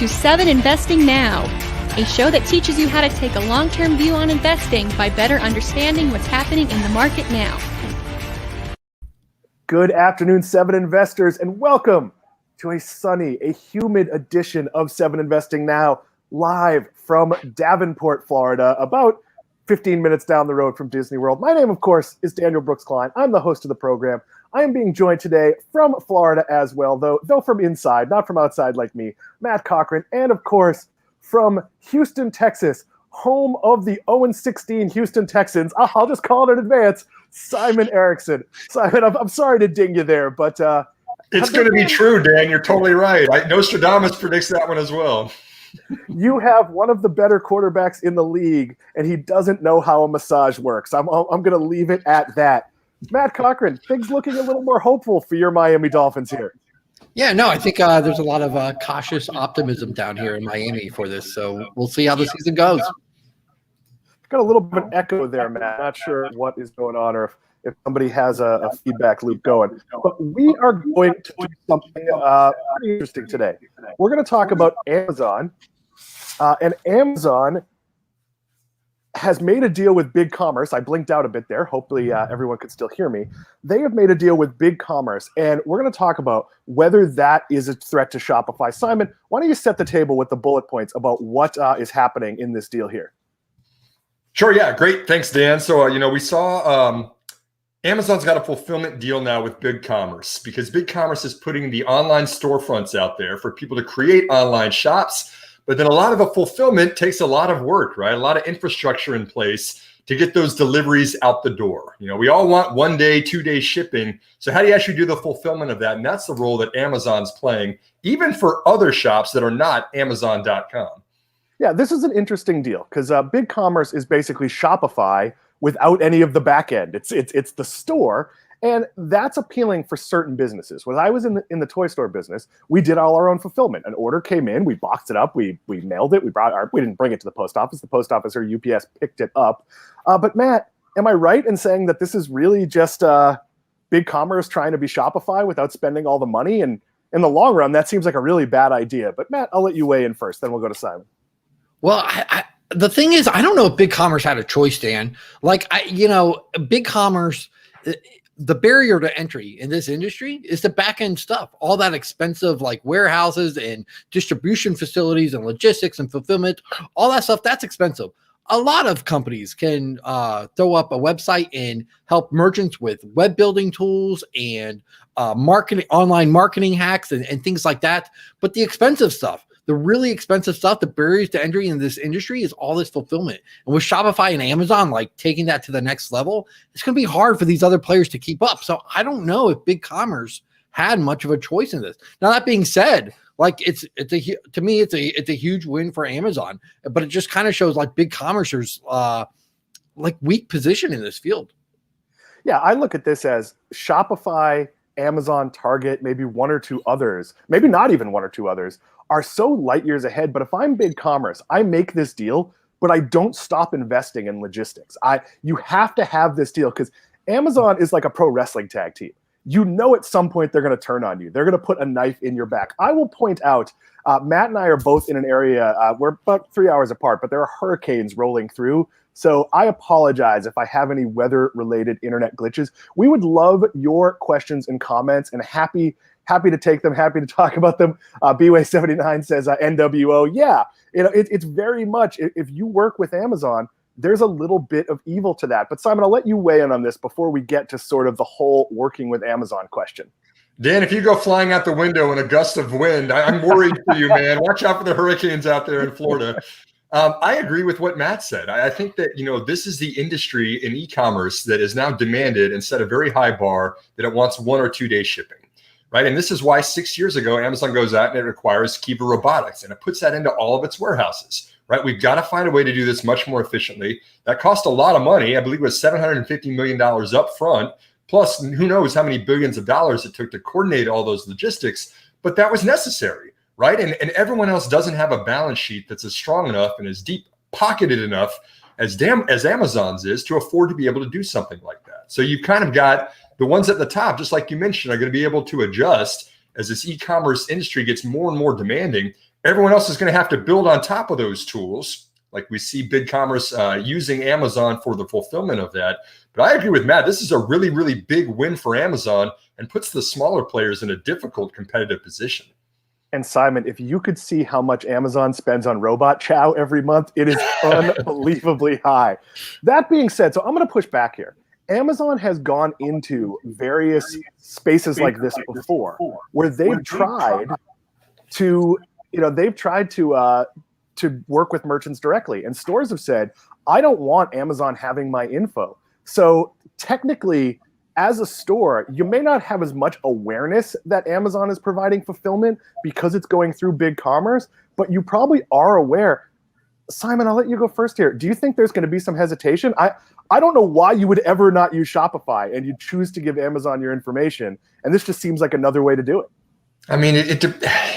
to 7 Investing Now, a show that teaches you how to take a long-term view on investing by better understanding what's happening in the market now. Good afternoon, 7 investors, and welcome to a sunny, a humid edition of 7 Investing Now, live from Davenport, Florida, about 15 minutes down the road from Disney World. My name, of course, is Daniel Brooks Klein. I'm the host of the program. I am being joined today from Florida as well, though from inside, not from outside like me, Matt Cochran, and of course, from Houston, Texas, home of the 0-16 Houston Texans. I'll just call it in advance, Simon Erickson. Simon, I'm sorry to ding you there, but... it's going to be true, Dan. You're totally right. Nostradamus predicts that one as well. You have one of the better quarterbacks in the league, and he doesn't know how a massage works. I'm going to leave it at that. Matt Cochran, things looking a little more hopeful for your Miami Dolphins here. Yeah, no, I think there's a lot of cautious optimism down here in Miami for this, so we'll see how the season goes. Got a little bit of an echo there, Matt. Not sure what is going on or if somebody has a feedback loop going. But we are going to do something pretty interesting today. We're going to talk about Amazon, and Amazon has made a deal with BigCommerce. I blinked out a bit there. Hopefully everyone could still hear me. They have made a deal with BigCommerce, and we're going to talk about whether that is a threat to Shopify. Simon, why don't you set the table with the bullet points about what is happening in this deal here? Sure, yeah, great. Thanks, Dan. So, we saw Amazon's got a fulfillment deal now with BigCommerce because BigCommerce is putting the online storefronts out there for people to create online shops. But then a lot of the fulfillment takes a lot of work, right? A lot of infrastructure in place to get those deliveries out the door. We all want 1 day, 2 day shipping. So how do you actually do the fulfillment of that? And that's the role that Amazon's playing, even for other shops that are not Amazon.com. Yeah, this is an interesting deal because BigCommerce is basically Shopify without any of the back end. It's the store. And that's appealing for certain businesses. When I was in the toy store business, we did all our own fulfillment. An order came in, we boxed it up, we mailed it, we didn't bring it to the post office. The post office or UPS picked it up. But Matt, am I right in saying that this is really just BigCommerce trying to be Shopify without spending all the money? And in the long run, that seems like a really bad idea. But Matt, I'll let you weigh in first, then we'll go to Simon. Well, the thing is, I don't know if BigCommerce had a choice, Dan. BigCommerce, the barrier to entry in this industry is the back end stuff, all that expensive like warehouses and distribution facilities and logistics and fulfillment, all that stuff, that's expensive. A lot of companies can throw up a website and help merchants with web building tools and online marketing hacks and things like that. But the expensive stuff, the really expensive stuff, the barriers to entry in this industry is all this fulfillment. And with Shopify and Amazon, like taking that to the next level, it's going to be hard for these other players to keep up. So I don't know if BigCommerce had much of a choice in this. Now, that being said, to me, it's a huge win for Amazon, but it just kind of shows like BigCommerce's weak position in this field. Yeah, I look at this as Shopify, Amazon, Target, maybe one or two others, maybe not even one or two others, are so light years ahead. But if I'm BigCommerce, I make this deal, but I don't stop investing in logistics. You have to have this deal because Amazon is like a pro wrestling tag team. At some point they're going to turn on you. They're going to put a knife in your back. I will point out, Matt and I are both in an area, we're about 3 hours apart, but there are hurricanes rolling through. So I apologize if I have any weather-related internet glitches. We would love your questions and comments, and happy to take them, happy to talk about them. BWay79 says, NWO. Yeah, it's very much, if you work with Amazon, there's a little bit of evil to that. But Simon, I'll let you weigh in on this before we get to sort of the whole working with Amazon question. Dan, if you go flying out the window in a gust of wind, I'm worried for you, man. Watch out for the hurricanes out there in Florida. I agree with what Matt said. I think that, this is the industry in e-commerce that is now demanded and set a very high bar that it wants 1 or 2 day shipping, right? And this is why 6 years ago, Amazon goes out and it requires Kiva Robotics, and it puts that into all of its warehouses, right? We've got to find a way to do this much more efficiently. That cost a lot of money. I believe it was $750 million up front, plus who knows how many billions of dollars it took to coordinate all those logistics, but that was necessary. Right. And everyone else doesn't have a balance sheet that's as strong enough and as deep pocketed enough as Amazon's is to afford to be able to do something like that. So you've kind of got the ones at the top, just like you mentioned, are going to be able to adjust as this e-commerce industry gets more and more demanding. everyone else is going to have to build on top of those tools. Like we see BigCommerce using Amazon for the fulfillment of that. But I agree with Matt. This is a really, really big win for Amazon and puts the smaller players in a difficult competitive position. And Simon, if you could see how much Amazon spends on robot chow every month, it is unbelievably high. That being said, so I'm going to push back here. Amazon has gone into various spaces like this before, where they've tried to work with merchants directly, and stores have said, I don't want Amazon having my info. So technically, as a store, you may not have as much awareness that Amazon is providing fulfillment because it's going through BigCommerce, but you probably are aware. Simon, I'll let you go first here. Do you think there's going to be some hesitation? I don't know why you would ever not use Shopify and you choose to give Amazon your information, and this just seems like another way to do it. I mean,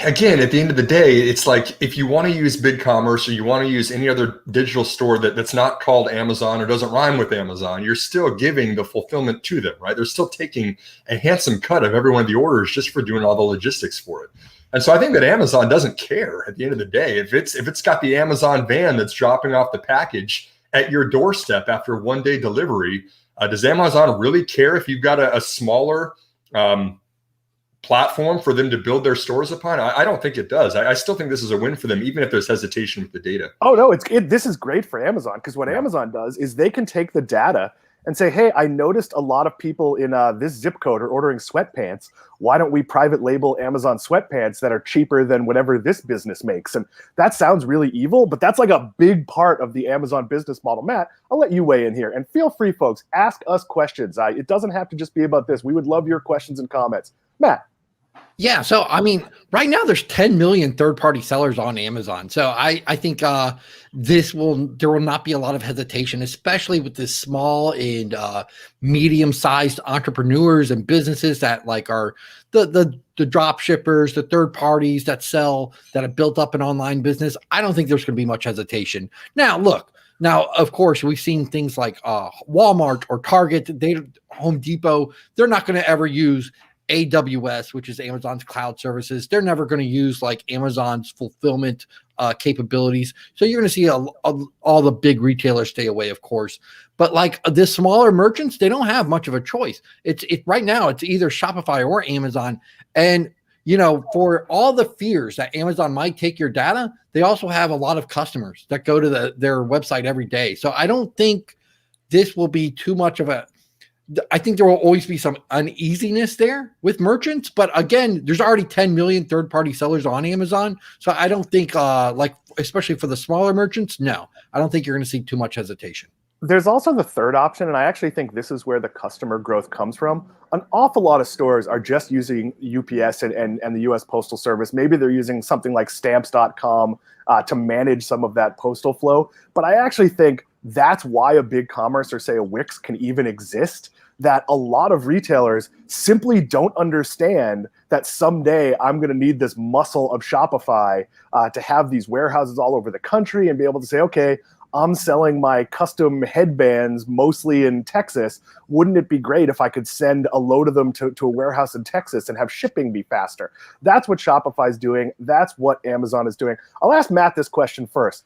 again, at the end of the day, it's like if you want to use BigCommerce or you want to use any other digital store that's not called Amazon or doesn't rhyme with Amazon, you're still giving the fulfillment to them, right? They're still taking a handsome cut of every one of the orders just for doing all the logistics for it. And so I think that Amazon doesn't care at the end of the day. If it's got the Amazon van that's dropping off the package at your doorstep after one-day delivery, does Amazon really care if you've got a smaller platform for them to build their stores upon? I don't think it does. I still think this is a win for them, even if there's hesitation with the data. Oh, no, this is great for Amazon, because what Amazon does is they can take the data and say, hey, I noticed a lot of people in this zip code are ordering sweatpants. Why don't we private label Amazon sweatpants that are cheaper than whatever this business makes? And that sounds really evil, but that's like a big part of the Amazon business model. Matt, I'll let you weigh in here. And feel free, folks, ask us questions. It doesn't have to just be about this. We would love your questions and comments. Matt. Yeah. So, I mean, right now there's 10 million third-party sellers on Amazon. So I think there will not be a lot of hesitation, especially with the small and medium-sized entrepreneurs and businesses that like are the drop shippers, the third parties that sell, that have built up an online business. I don't think there's going to be much hesitation. Now, look, of course, we've seen things like Walmart or Target, Home Depot. They're not going to ever use AWS, which is Amazon's cloud services. They're never going to use like Amazon's fulfillment capabilities. So you're going to see all the big retailers stay away, of course. But like the smaller merchants, they don't have much of a choice. Right now, it's either Shopify or Amazon. And for all the fears that Amazon might take your data, they also have a lot of customers that go to their website every day. So I don't think this will be too much of I think there will always be some uneasiness there with merchants, but again, there's already 10 million third-party sellers on Amazon. So I don't think especially for the smaller merchants, no, I don't think you're going to see too much hesitation. There's also the third option, and I actually think this is where the customer growth comes from. An awful lot of stores are just using UPS and the US Postal Service. Maybe they're using something like stamps.com to manage some of that postal flow. But I actually think that's why a BigCommerce or say a Wix can even exist, that a lot of retailers simply don't understand that someday I'm going to need this muscle of Shopify to have these warehouses all over the country and be able to say, okay, I'm selling my custom headbands mostly in Texas. Wouldn't it be great if I could send a load of them to a warehouse in Texas and have shipping be faster? That's what Shopify is doing. That's what Amazon is doing. I'll ask Matt this question first.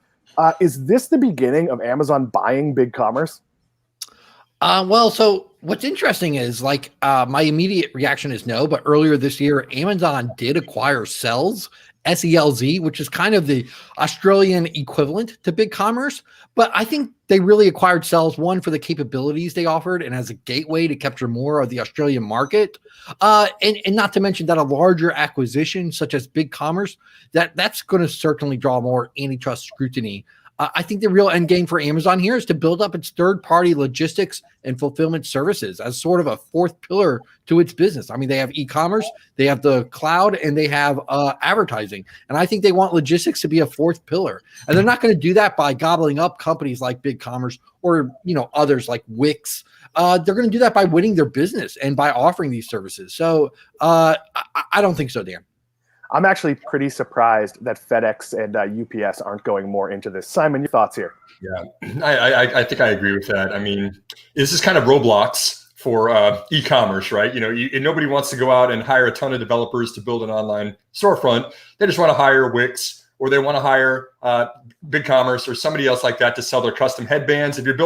Is this the beginning of Amazon buying BigCommerce? Well, so what's interesting is my immediate reaction is no, but earlier this year, Amazon did acquire Selz, SELZ, which is kind of the Australian equivalent to BigCommerce. But I think they really acquired Selz, one, for the capabilities they offered and as a gateway to capture more of the Australian market. And not to mention that a larger acquisition such as BigCommerce, that's going to certainly draw more antitrust scrutiny. I think the real end game for Amazon here is to build up its third-party logistics and fulfillment services as sort of a fourth pillar to its business. I mean, they have e-commerce, they have the cloud, and they have advertising. And I think they want logistics to be a fourth pillar. And they're not going to do that by gobbling up companies like BigCommerce or others like Wix. They're going to do that by winning their business and by offering these services. So I don't think so, Dan. I'm actually pretty surprised that FedEx and UPS aren't going more into this. Simon, your thoughts here? Yeah, I think I agree with that. I mean, this is kind of Roblox for e-commerce, right? Nobody wants to go out and hire a ton of developers to build an online storefront. They just want to hire Wix or they want to hire BigCommerce or somebody else like that to sell their custom headbands. If you're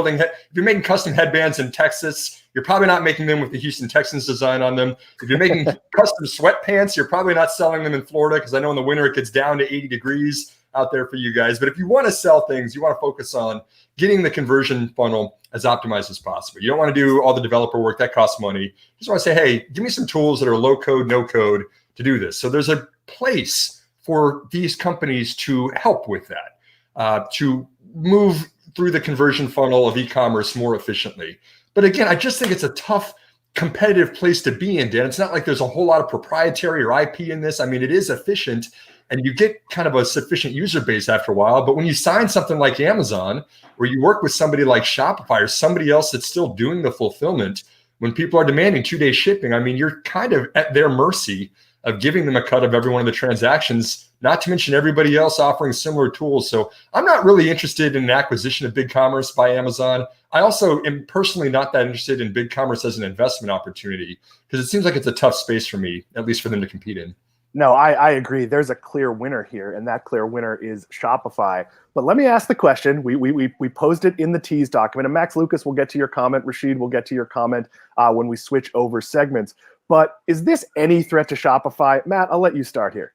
making custom headbands in Texas, you're probably not making them with the Houston Texans design on them. If you're making custom sweatpants, you're probably not selling them in Florida, because I know in the winter it gets down to 80 degrees out there for you guys. But if you want to sell things, you want to focus on getting the conversion funnel as optimized as possible. You don't want to do all the developer work that costs money. You just want to say, hey, give me some tools that are low code, no code to do this. So there's a place for these companies to help with that, to move through the conversion funnel of e-commerce more efficiently. But again, I just think it's a tough competitive place to be in, Dan. It's not like there's a whole lot of proprietary or IP in this. I mean, it is efficient and you get kind of a sufficient user base after a while. But when you sign something like Amazon, where you work with somebody like Shopify or somebody else that's still doing the fulfillment, when people are demanding 2-day shipping, I mean, you're kind of at their mercy of giving them a cut of every one of the transactions, not to mention everybody else offering similar tools. So I'm not really interested in an acquisition of BigCommerce by Amazon. I also am personally not that interested in BigCommerce as an investment opportunity, because it seems like it's a tough space for me, at least for them to compete in. No, I agree. There's a clear winner here, and that clear winner is Shopify. But let me ask the question. We posed it in the tease document, and Max Lucas will get to your comment. Rashid will get to your comment when we switch over segments. But is this any threat to Shopify? Matt, I'll let you start here.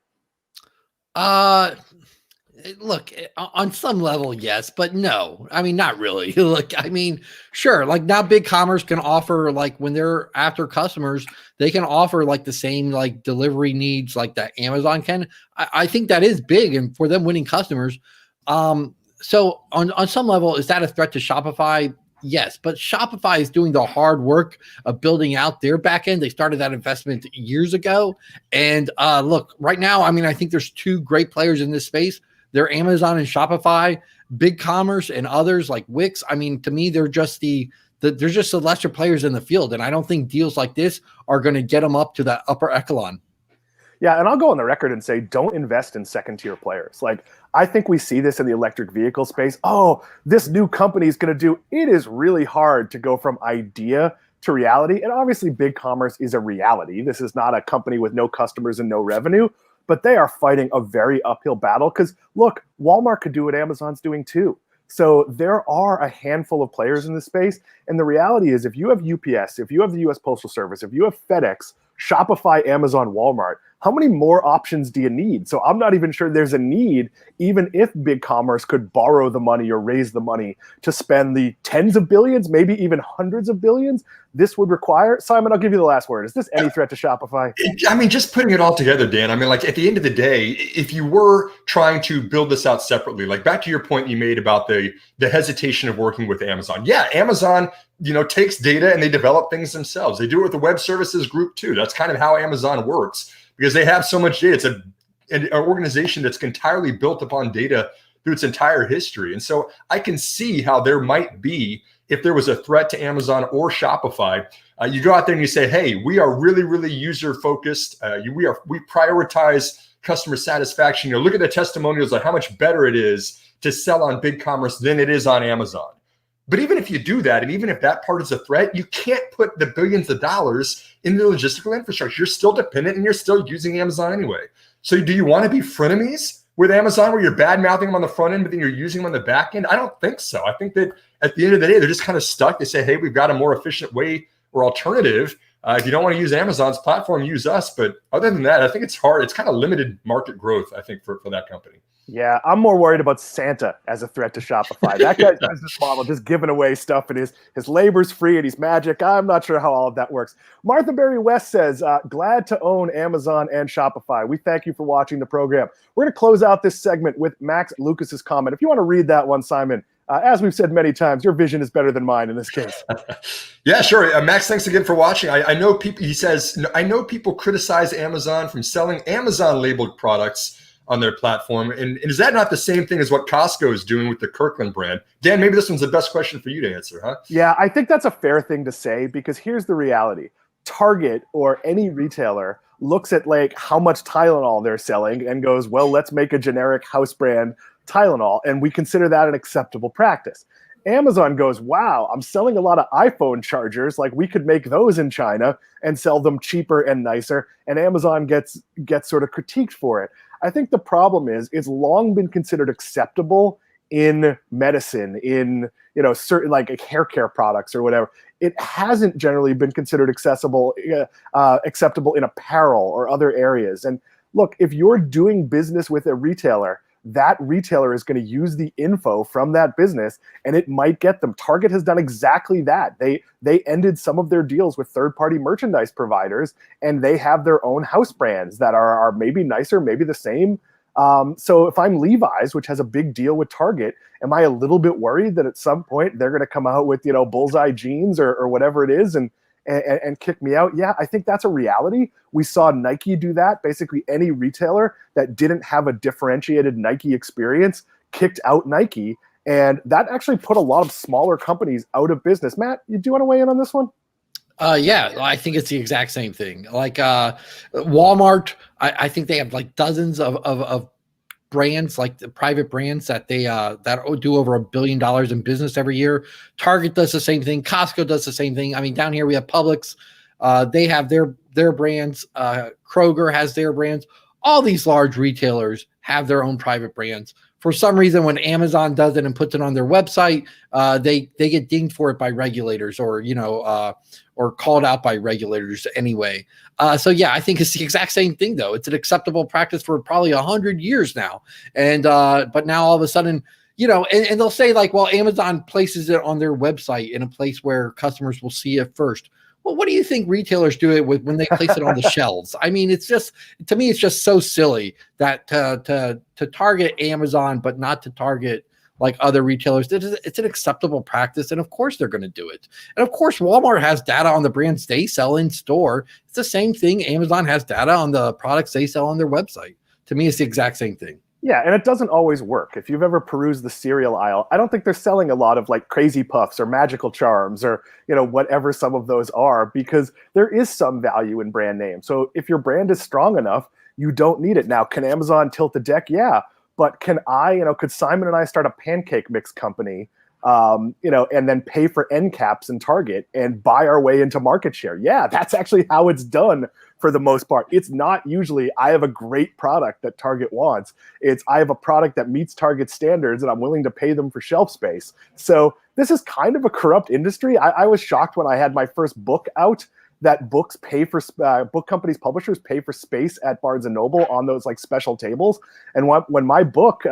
Look, on some level, yes, but no. I mean, not really. Look, I mean, sure. Like now BigCommerce can offer, like when they're after customers, they can offer like the same like delivery needs like that Amazon can. I think that is big, and for them winning customers. So on some level, is that a threat to Shopify? Yes, but Shopify is doing the hard work of building out their backend. They started that investment years ago. And look, right now, I mean, I think there's two great players in this space. They're Amazon and Shopify, BigCommerce and others like Wix. I mean, to me, they're just they're just the lesser players in the field. And I don't think deals like this are going to get them up to that upper echelon. Yeah, and I'll go on the record and say, don't invest in second-tier players. Like, I think we see this in the electric vehicle space. Oh, this new company is going to do. It is really hard to go from idea to reality. And obviously, BigCommerce is a reality. This is not a company with no customers and no revenue, but they are fighting a very uphill battle because, look, Walmart could do what Amazon's doing too. So there are a handful of players in this space. And the reality is, if you have UPS, if you have the U.S. Postal Service, if you have FedEx, Shopify, Amazon, Walmart, how many more options do you need? So I'm not even sure there's a need, even if BigCommerce could borrow the money or raise the money to spend the tens of billions, maybe even hundreds of billions. This would require, Simon, I'll give you the last word. Is this any threat to Shopify? I mean, just putting it all together, Dan, I mean, like at the end of the day, if you were trying to build this out separately, like back to your point you made about the hesitation of working with Amazon. Yeah, Amazon, takes data and they develop things themselves. They do it with the web services group too. That's kind of how Amazon works because they have so much data. It's an organization that's entirely built upon data through its entire history. And so I can see how there might be, if there was a threat to Amazon or Shopify, you go out there and you say, hey, we are really, really user focused. We prioritize customer satisfaction. Look at the testimonials of how much better it is to sell on BigCommerce than it is on Amazon. But even if you do that, and even if that part is a threat, you can't put the billions of dollars in the logistical infrastructure. You're still dependent and you're still using Amazon anyway. So do you want to be frenemies with Amazon where you're bad mouthing them on the front end, but then you're using them on the back end? I don't think so. I think that at the end of the day, they're just kind of stuck. They say, hey, we've got a more efficient way or alternative. If you don't want to use Amazon's platform, use us. But other than that, I think it's hard. It's kind of limited market growth, I think, for that company. Yeah, I'm more worried about Santa as a threat to Shopify. That guy's business model, just giving away stuff, and his labor's free and he's magic. I'm not sure how all of that works. Martha Berry West says, glad to own Amazon and Shopify. We thank you for watching the program. We're going to close out this segment with Max Lucas's comment. If you want to read that one, Simon, as we've said many times, your vision is better than mine in this case. Yeah, sure. Max, thanks again for watching. I know people, he says, I know people criticize Amazon from selling Amazon labeled products on their platform. And is that not the same thing as what Costco is doing with the Kirkland brand? Dan, maybe this one's the best question for you to answer, huh? Yeah, I think that's a fair thing to say because here's the reality. Target or any retailer looks at like how much Tylenol they're selling and goes, well, let's make a generic house brand Tylenol. And we consider that an acceptable practice. Amazon goes, wow, I'm selling a lot of iPhone chargers. Like we could make those in China and sell them cheaper and nicer. And Amazon gets sort of critiqued for it. I think the problem is it's long been considered acceptable in medicine, in certain like hair care products or whatever. It hasn't generally been considered acceptable in apparel or other areas. And look, if you're doing business with a retailer, that retailer is going to use the info from that business, and it might get them. Target has done exactly that. They ended some of their deals with third-party merchandise providers, and they have their own house brands that are maybe nicer, maybe the same. So if I'm Levi's, which has a big deal with Target, am I a little bit worried that at some point they're going to come out with bullseye jeans or whatever it is and kick me out? Yeah, I think that's a reality. We saw Nike do that. Basically, any retailer that didn't have a differentiated Nike experience kicked out Nike. And that actually put a lot of smaller companies out of business. Matt, do you want to weigh in on this one? Yeah, I think it's the exact same thing. Like Walmart, I think they have like dozens of brands, like the private brands that they that do over $1 billion in business every year. Target does the same thing. Costco does the same thing. I mean, down here we have Publix. They have their brands. Kroger has their brands. All these large retailers have their own private brands. For some reason, when Amazon does it and puts it on their website, they get dinged for it by regulators, or called out by regulators anyway. So yeah, I think it's the exact same thing though. It's an acceptable practice for probably 100 years now, and but now all of a sudden, and they'll say like, well, Amazon places it on their website in a place where customers will see it first. Well, what do you think retailers do it with when they place it on the shelves? I mean, it's just, to me, it's just so silly that to target Amazon, but not to target like other retailers. It's an acceptable practice. And of course they're going to do it. And of course, Walmart has data on the brands they sell in store. It's the same thing. Amazon has data on the products they sell on their website. To me, it's the exact same thing. Yeah, and it doesn't always work. If you've ever perused the cereal aisle, I don't think they're selling a lot of like Crazy Puffs or Magical Charms or whatever some of those are, because there is some value in brand name. So if your brand is strong enough, you don't need it. Now, can Amazon tilt the deck? Yeah, but could Simon and I start a pancake mix company, and then pay for end caps in Target and buy our way into market share? Yeah, that's actually how it's done. For the most part, it's not usually I have a great product that Target wants. It's I have a product that meets Target standards and I'm willing to pay them for shelf space. So this is kind of a corrupt industry. I was shocked when I had my first book out that book companies, publishers pay for space at Barnes and Noble on those like special tables. And when my book,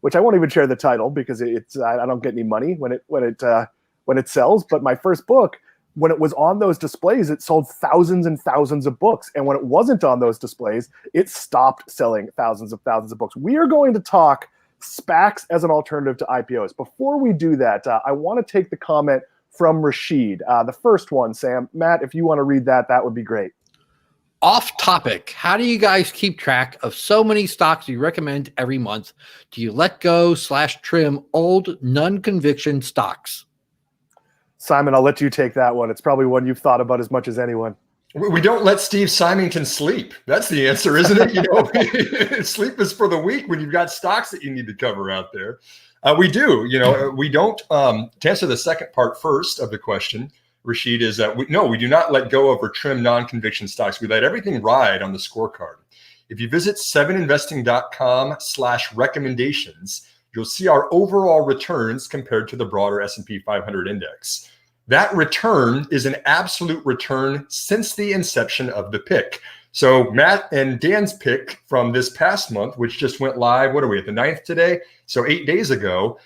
which I won't even share the title because I don't get any money when it sells, but my first book, when it was on those displays, it sold thousands and thousands of books. And when it wasn't on those displays, it stopped selling thousands of books. We are going to talk SPACs as an alternative to IPOs. Before we do that, I want to take the comment from Rashid. The first one, Sam. Matt, if you want to read that would be great. Off topic, how do you guys keep track of so many stocks you recommend every month? Do you let go / trim old non-conviction stocks? Simon, I'll let you take that one. It's probably one you've thought about as much as anyone. We don't let Steve Symington sleep. That's the answer, isn't it? Sleep is for the weak when you've got stocks that you need to cover out there. We do. We don't. To answer the second part first of the question, Rashid, is that we do not let go of or trim non-conviction stocks. We let everything ride on the scorecard. If you visit 7investing.com/recommendations, you'll see our overall returns compared to the broader S&P 500 index. That return is an absolute return since the inception of the pick. So Matt and Dan's pick from this past month, which just went live, what are we at the 9th today? So 8 days ago,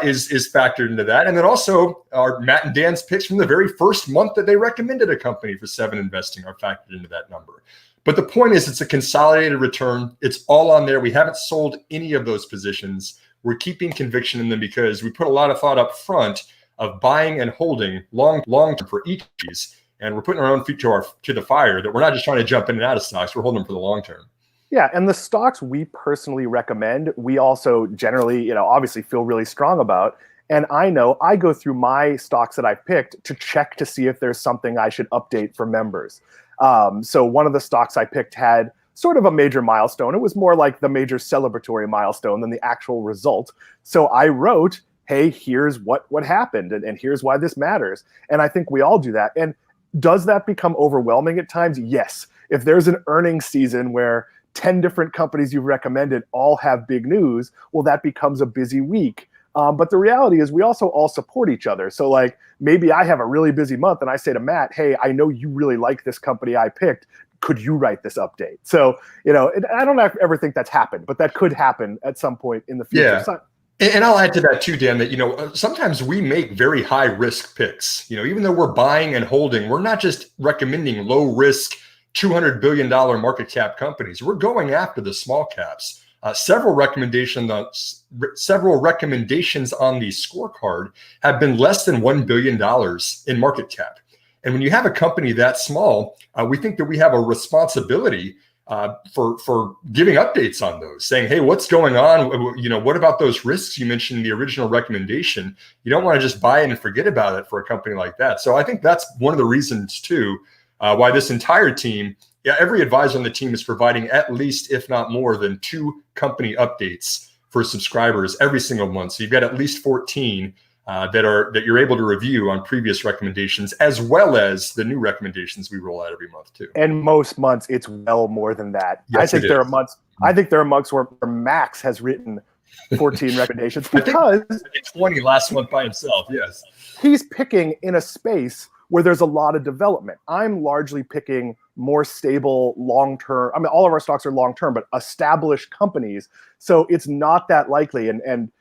is factored into that. And then also our Matt and Dan's picks from the very first month that they recommended a company for 7 Investing are factored into that number. But the point is it's a consolidated return. It's all on there. We haven't sold any of those positions. We're keeping conviction in them because we put a lot of thought up front of buying and holding long term for each of these. And we're putting our own feet to the fire that we're not just trying to jump in and out of stocks. We're holding them for the long term. Yeah, and the stocks we personally recommend, we also generally, obviously feel really strong about. And I know I go through my stocks that I've picked to check to see if there's something I should update for members. So one of the stocks I picked had sort of a major milestone. It was more like the major celebratory milestone than the actual result. So I wrote, hey, here's what happened, and here's why this matters. And I think we all do that. And does that become overwhelming at times? Yes. If there's an earnings season where 10 different companies you've recommended all have big news, well, that becomes a busy week. But the reality is we also all support each other. So like maybe I have a really busy month and I say to Matt, hey, I know you really like this company I picked. Could you write this update? So, I don't ever think that's happened, but that could happen at some point in the future. Yeah. And I'll add to that too, Dan, that, sometimes we make very high risk picks. Even though we're buying and holding, we're not just recommending low risk $200 billion market cap companies. We're going after the small caps. Several recommendations on the scorecard have been less than $1 billion in market cap. And when you have a company that small, we think that we have a responsibility for giving updates on those, saying, hey, what's going on? What about those risks you mentioned in the original recommendation? You don't want to just buy it and forget about it for a company like that. So I think that's one of the reasons too, why this entire team, every advisor on the team is providing at least, if not more than 2 company updates for subscribers every single month. So you've got at least 14 that you're able to review on previous recommendations, as well as the new recommendations we roll out every month too. And most months it's well more than that. Yes, I think there are months. I think there are months where Max has written 14 recommendations because I think 20 last month by himself. Yes, he's picking in a space where there's a lot of development. I'm largely picking more stable long-term. I mean, all of our stocks are long-term, but established companies. So it's not that likely. And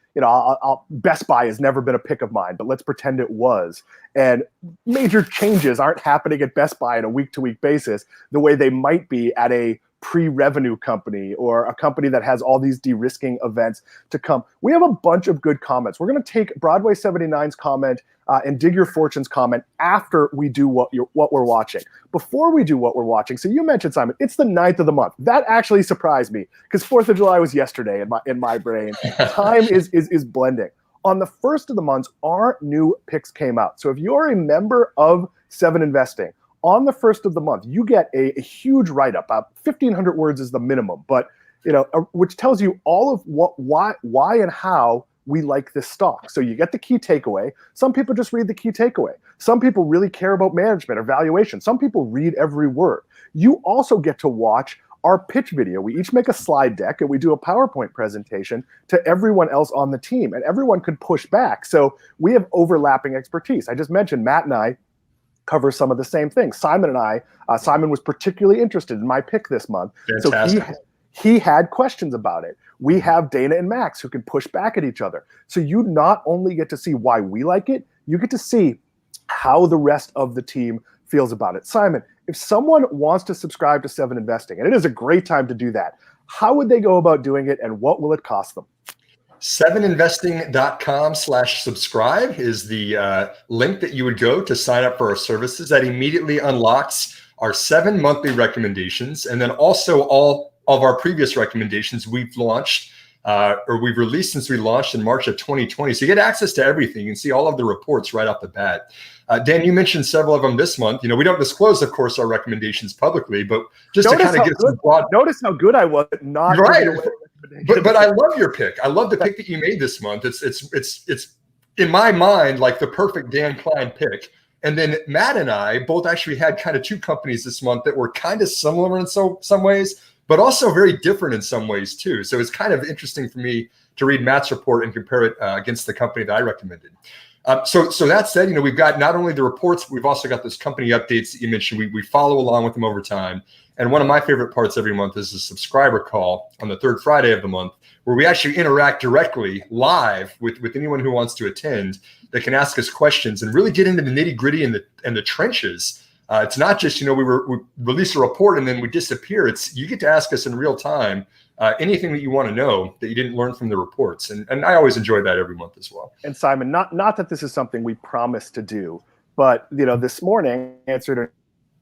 Best Buy has never been a pick of mine, but let's pretend it was. And major changes aren't happening at Best Buy on a week-to-week basis the way they might be at a pre-revenue company or a company that has all these de-risking events to come. We have a bunch of good comments. We're going to take Broadway 79's comment and Dig Your Fortune's comment after we do what we're watching. Before we do what we're watching, so you mentioned, Simon, it's the 9th of the month. That actually surprised me because 4th of July was yesterday in my brain. Time is blending. On the 1st of the month, our new picks came out. So if you're a member of 7 Investing, on the 1st of the month, you get a huge write-up. 1,500 words is the minimum, but which tells you all of why and how we like this stock. So you get the key takeaway. Some people just read the key takeaway. Some people really care about management or valuation. Some people read every word. You also get to watch our pitch video. We each make a slide deck and we do a PowerPoint presentation to everyone else on the team, and everyone could push back. So we have overlapping expertise. I just mentioned Matt and I cover some of the same things. Simon and I, Simon was particularly interested in my pick this month. Fantastic. So he had questions about it. We have Dana and Max who can push back at each other. So you not only get to see why we like it, you get to see how the rest of the team feels about it. Simon, if someone wants to subscribe to 7 Investing, and it is a great time to do that, how would they go about doing it and what will it cost them? 7investing.com/subscribe is the link that you would go to sign up for our services. That immediately unlocks our 7 monthly recommendations, and then also all of our previous recommendations we've launched or we've released since we launched in March of 2020. So you get access to everything. You can see all of the reports right off the bat. Dan, you mentioned several of them this month. We don't disclose, of course, our recommendations publicly, but just to kind of get some broad. Notice how good I was at not right. But I love your pick. I love the pick that you made this month. It's in my mind like the perfect Dan Klein pick. And then Matt and I both actually had kind of 2 companies this month that were kind of similar in some ways, but also very different in some ways too. So it's kind of interesting for me to read Matt's report and compare it against the company that I recommended. So that said, we've got not only the reports, we've also got those company updates that you mentioned. We follow along with them over time. And one of my favorite parts every month is the subscriber call on the 3rd Friday of the month, where we actually interact directly live with anyone who wants to attend that can ask us questions and really get into the nitty gritty and the trenches. It's not just, we release a report and then we disappear. It's you get to ask us in real time anything that you want to know that you didn't learn from the reports. And I always enjoy that every month as well. And Simon, not that this is something we promised to do, but this morning I answered an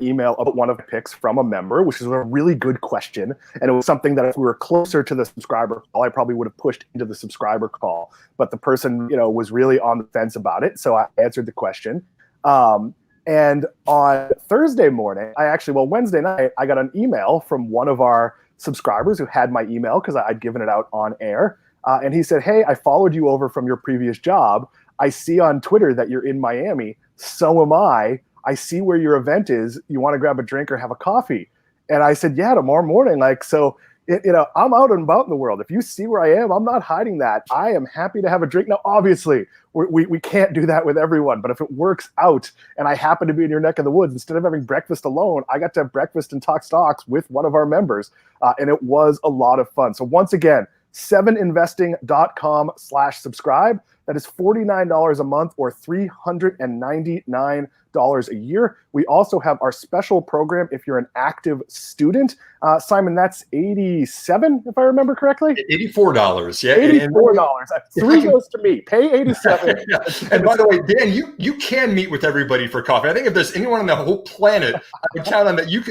email about one of the picks from a member, which is a really good question. And it was something that if we were closer to the subscriber call, I probably would have pushed into the subscriber call. But the person, was really on the fence about it. So I answered the question. And on Thursday morning, Wednesday night, I got an email from one of our subscribers who had my email because I'd given it out on air. And he said, hey, I followed you over from your previous job. I see on Twitter that you're in Miami. So am I. I see where your event is. You want to grab a drink or have a coffee? And I said, yeah, tomorrow morning. So I'm out and about in the world. If you see where I am, I'm not hiding that. I am happy to have a drink. Now, obviously, we can't do that with everyone, but if it works out and I happen to be in your neck of the woods, instead of having breakfast alone, I got to have breakfast and talk stocks with one of our members, and it was a lot of fun. So once again, 7investing.com/subscribe. That is $49 a month or $399 a year. We also have our special program if you're an active student. Simon, that's $87, if I remember correctly. $84, yeah. $84. Three goes to me. Pay $87. Yeah. And by the way, Dan, you can meet with everybody for coffee. I think if there's anyone on the whole planet, I would count on that you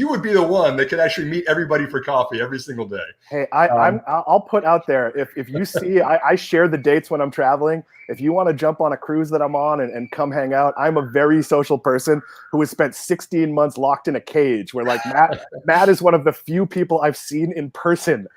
would be the one that could actually meet everybody for coffee every single day. Hey, I'll put out there, if you see, I share the dates when I'm traveling. If you want to jump on a cruise that I'm on and come hang out, I'm a very social person who has spent 16 months locked in a cage where, like, Matt is one of the few people I've seen in person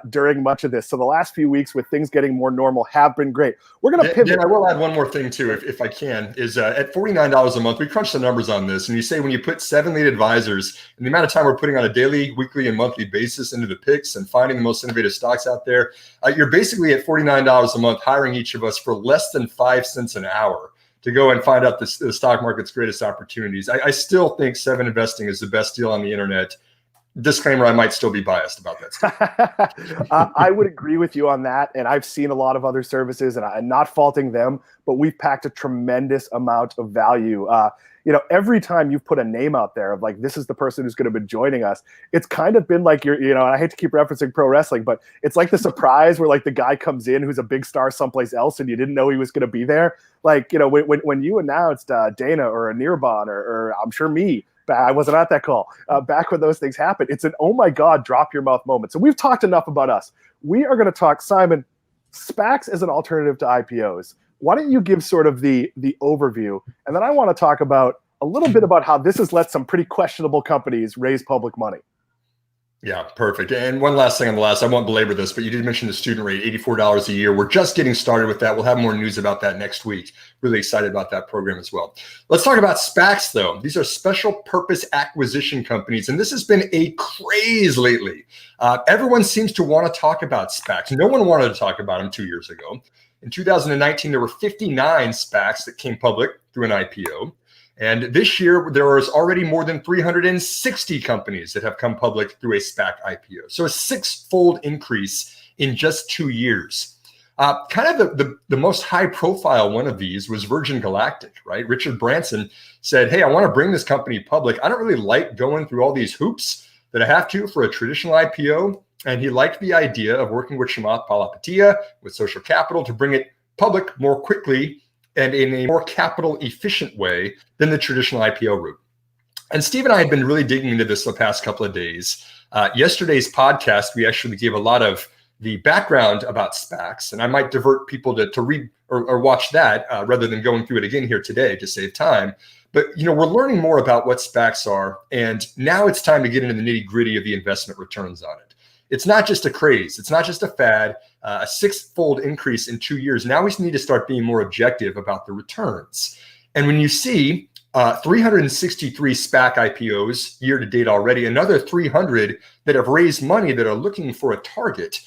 during much of this. So the last few weeks with things getting more normal have been great. We're going to pivot. Dan, I will add one more thing too, if I can, is at $49 a month, we crunched the numbers on this. And you say when you put 7 lead advisors and the amount of time we're putting on a daily, weekly, and monthly basis into the picks and finding the most innovative stocks out there, you're basically at $49 a month hiring each of us for less than 5 cents an hour to go and find out the stock market's greatest opportunities. I still think 7 Investing is the best deal on the internet. Disclaimer, I might still be biased about that stuff. I would agree with you on that. And I've seen a lot of other services, and I'm not faulting them, but we've packed a tremendous amount of value. Every time you've put a name out there of like, this is the person who's going to be joining us, it's kind of been like and I hate to keep referencing pro wrestling, but it's like the surprise where like the guy comes in who's a big star someplace else and you didn't know he was going to be there. Like, when you announced Dana or Anirban or I'm sure me, I wasn't at that call, back when those things happened, it's an, oh my God, drop your mouth moment. So we've talked enough about us. We are going to talk, Simon, SPACs as an alternative to IPOs. Why don't you give sort of the overview? And then I want to talk about a little bit about how this has let some pretty questionable companies raise public money. Yeah, perfect. And one last thing on the last, I won't belabor this, but you did mention the student rate, $84 a year. We're just getting started with that. We'll have more news about that next week. Really excited about that program as well. Let's talk about SPACs, though. These are special purpose acquisition companies, and this has been a craze lately. Everyone seems to want to talk about SPACs. No one wanted to talk about them 2 years ago. In 2019, there were 59 SPACs that came public through an IPO. And this year, there is already more than 360 companies that have come public through a SPAC IPO. So a 6-fold increase in just 2 years. Kind of the most high profile one of these was Virgin Galactic, right? Richard Branson said, hey, I want to bring this company public. I don't really like going through all these hoops that I have to for a traditional IPO. And he liked the idea of working with Chamath Palihapitiya with Social Capital to bring it public more quickly and in a more capital efficient way than the traditional IPO route. And Steve and I had been really digging into this the past couple of days. Yesterday's podcast, we actually gave a lot of the background about SPACs, and I might divert people to read or watch that rather than going through it again here today to save time. But we're learning more about what SPACs are, and now it's time to get into the nitty gritty of the investment returns on it. It's not just a craze. It's not just a fad, a 6-fold increase in 2 years. Now we need to start being more objective about the returns. And when you see 363 SPAC IPOs year to date already, another 300 that have raised money that are looking for a target,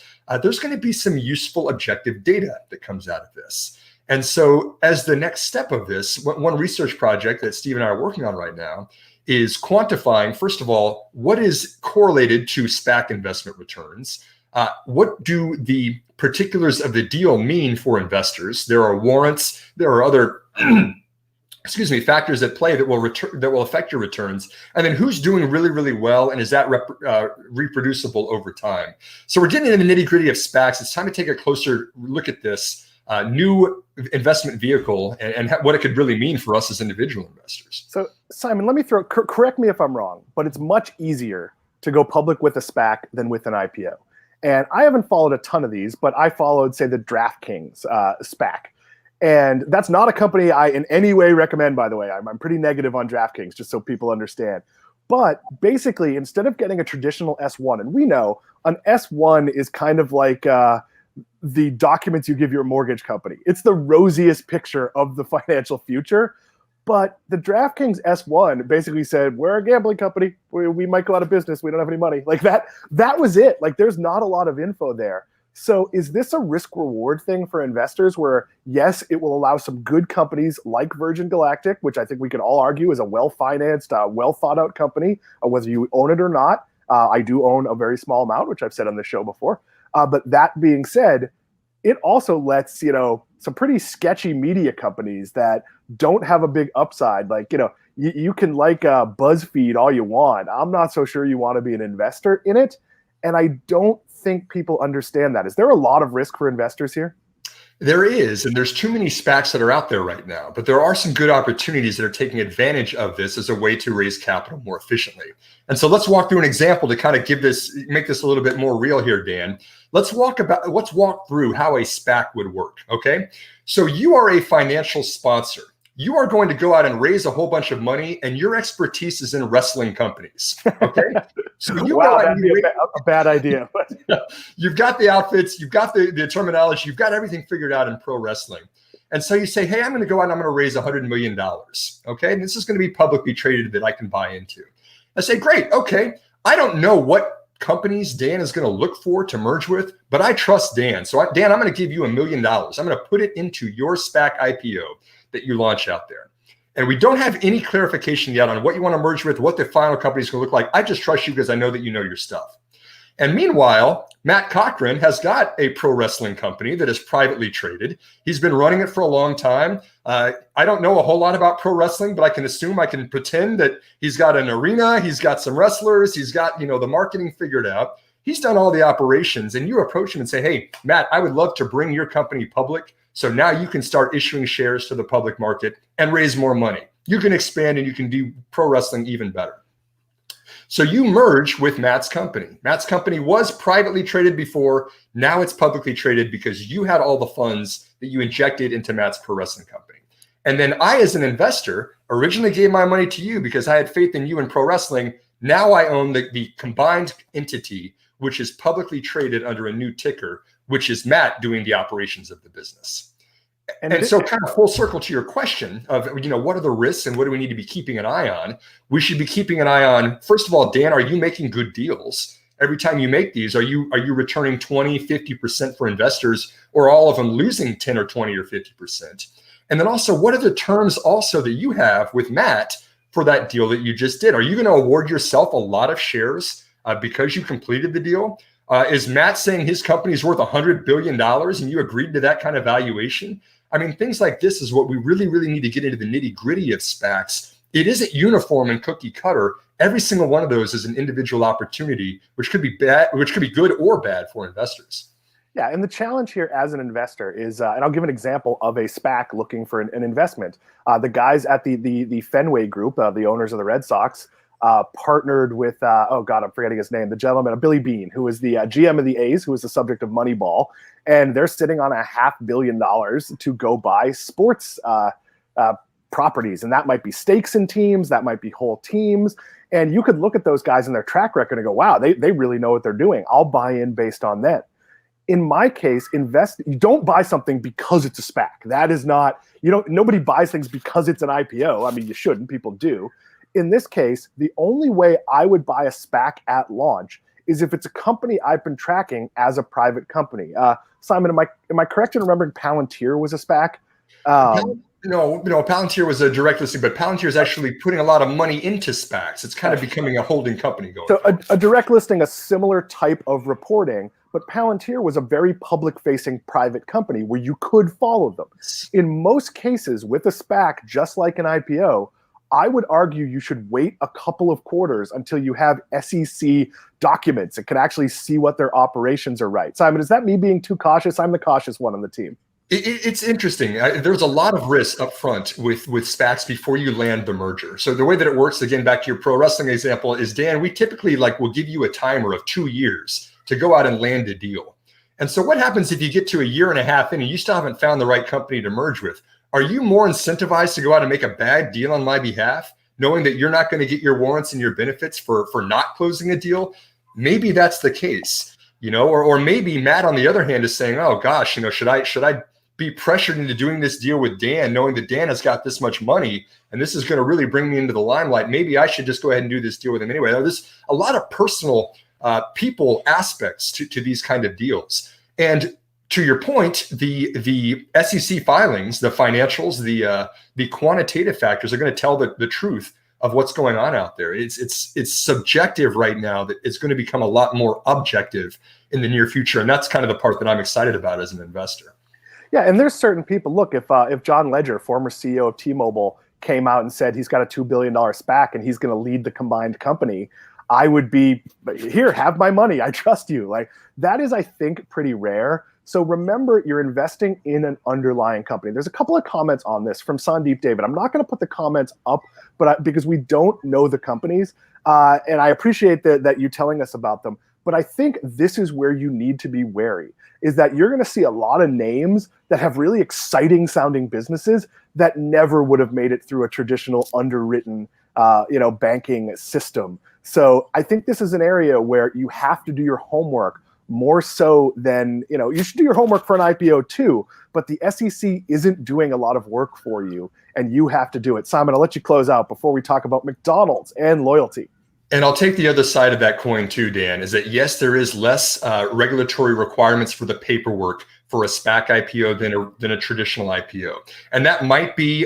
there's going to be some useful objective data that comes out of this. And so as the next step of this, one research project that Steve and I are working on right now is quantifying, first of all, what is correlated to SPAC investment returns? What do the particulars of the deal mean for investors? There are warrants, there are other factors at play that will affect your returns. And then who's doing really, really well, and is that reproducible over time? So we're getting into the nitty gritty of SPACs. It's time to take a closer look at this new investment vehicle and what it could really mean for us as individual investors. So Simon, let me correct me if I'm wrong, but it's much easier to go public with a SPAC than with an IPO. And I haven't followed a ton of these, but I followed, say, the DraftKings SPAC. And that's not a company I in any way recommend, by the way. I'm pretty negative on DraftKings, just so people understand. But basically, instead of getting a traditional S1, and we know an S1 is kind of like the documents you give your mortgage company. It's the rosiest picture of the financial future. But the DraftKings S1 basically said, we're a gambling company. We might go out of business. We don't have any money. Like that was it. Like there's not a lot of info there. So is this a risk reward thing for investors where, yes, it will allow some good companies like Virgin Galactic, which I think we can all argue is a well-financed, well-thought-out company, whether you own it or not. I do own a very small amount, which I've said on the show before. But that being said, it also lets, some pretty sketchy media companies that don't have a big upside. Like, you can like BuzzFeed all you want. I'm not so sure you want to be an investor in it. And I don't think people understand that. Is there a lot of risk for investors here? There is, and there's too many SPACs that are out there right now, but there are some good opportunities that are taking advantage of this as a way to raise capital more efficiently. And so let's walk through an example to kind of make this a little bit more real here, Dan. Let's walk through how a SPAC would work, okay? So you are a financial sponsor. You are going to go out and raise a whole bunch of money, and your expertise is in wrestling companies, okay? So that'd be a bad idea. You've got the outfits, you've got the terminology, you've got everything figured out in pro wrestling. And so you say, hey, I'm going to go out and I'm going to raise $100 million, okay? And this is going to be publicly traded that I can buy into. I say, great, okay. I don't know what companies Dan is going to look for to merge with, but I trust Dan. So Dan, I'm going to give you $1 million. I'm going to put it into your SPAC IPO that you launch out there. And we don't have any clarification yet on what you want to merge with, what the final company is going to look like. I just trust you because I know that you know your stuff. And meanwhile, Matt Cochran has got a pro wrestling company that is privately traded. He's been running it for a long time. I don't know a whole lot about pro wrestling, but I can pretend that he's got an arena, he's got some wrestlers, he's got, the marketing figured out. He's done all the operations, and you approach him and say, hey, Matt, I would love to bring your company public. So now you can start issuing shares to the public market and raise more money. You can expand and you can do pro wrestling even better. So you merge with Matt's company. Matt's company was privately traded before. Now it's publicly traded because you had all the funds that you injected into Matt's pro wrestling company. And then I, as an investor, originally gave my money to you because I had faith in you in pro wrestling. Now I own the combined entity, which is publicly traded under a new ticker, which is Matt doing the operations of the business. And so kind of full circle to your question of, what are the risks and what do we need to be keeping an eye on? We should be keeping an eye on, first of all, Dan, are you making good deals? Every time you make these, are you returning 20, 50% for investors, or all of them losing 10 or 20 or 50%? And then also, what are the terms also that you have with Matt for that deal that you just did? Are you going to award yourself a lot of shares because you completed the deal? Is Matt saying his company is worth $100 billion and you agreed to that kind of valuation? I mean, things like this is what we really, really need to get into the nitty gritty of SPACs. It isn't uniform and cookie cutter. Every single one of those is an individual opportunity, which could be bad, which could be good or bad for investors. Yeah, and the challenge here as an investor is, and I'll give an example of a SPAC looking for an investment. The guys at the Fenway Group, the owners of the Red Sox, partnered with, I'm forgetting his name, the gentleman, Billy Beane, who is the GM of the A's, who is the subject of Moneyball. And they're sitting on $500 million to go buy sports properties. And that might be stakes in teams, that might be whole teams. And you could look at those guys and their track record and go, wow, they really know what they're doing. I'll buy in based on that. In my case, you don't buy something because it's a SPAC. That is not, nobody buys things because it's an IPO. I mean, you shouldn't, people do. In this case, the only way I would buy a SPAC at launch is if it's a company I've been tracking as a private company. Simon, am I correct in remembering Palantir was a SPAC? No, Palantir was a direct listing, but Palantir is actually putting a lot of money into SPACs. It's kind of becoming a holding company going forward. A direct listing, a similar type of reporting, but Palantir was a very public-facing private company where you could follow them. In most cases, with a SPAC, just like an IPO, I would argue you should wait a couple of quarters until you have SEC documents and can actually see what their operations are right. Simon, is that me being too cautious? I'm the cautious one on the team. It's interesting. There's a lot of risk up front with SPACs before you land the merger. So the way that it works, again, back to your pro wrestling example, is, Dan, we typically will give you a timer of 2 years to go out and land a deal. And so what happens if you get to a year and a half in and you still haven't found the right company to merge with? Are you more incentivized to go out and make a bad deal on my behalf, knowing that you're not going to get your warrants and your benefits for not closing a deal? Maybe that's the case, or maybe Matt, on the other hand, is saying, oh gosh, should I be pressured into doing this deal with Dan, knowing that Dan has got this much money and this is going to really bring me into the limelight. Maybe I should just go ahead and do this deal with him anyway. There's a lot of personal people aspects to these kind of deals. And to your point, the SEC filings, the financials, the quantitative factors are going to tell the truth of what's going on out there. It's subjective right now that it's going to become a lot more objective in the near future. And that's kind of the part that I'm excited about as an investor. Yeah, and there's certain people. Look, if John Ledger, former CEO of T-Mobile, came out and said he's got a $2 billion SPAC and he's going to lead the combined company, I would be, here, have my money. I trust you. Like, that is, I think, pretty rare. So remember, you're investing in an underlying company. There's a couple of comments on this from Sandeep David. I'm not going to put the comments up, but because we don't know the companies, and I appreciate that you telling us about them. But I think this is where you need to be wary, is that you're going to see a lot of names that have really exciting sounding businesses that never would have made it through a traditional underwritten banking system. So I think this is an area where you have to do your homework more so than, you should do your homework for an IPO too, but the SEC isn't doing a lot of work for you and you have to do it. Simon, I'll let you close out before we talk about McDonald's and loyalty. And I'll take the other side of that coin too, Dan, is that yes, there is less regulatory requirements for the paperwork for a SPAC IPO than a traditional IPO. And that might be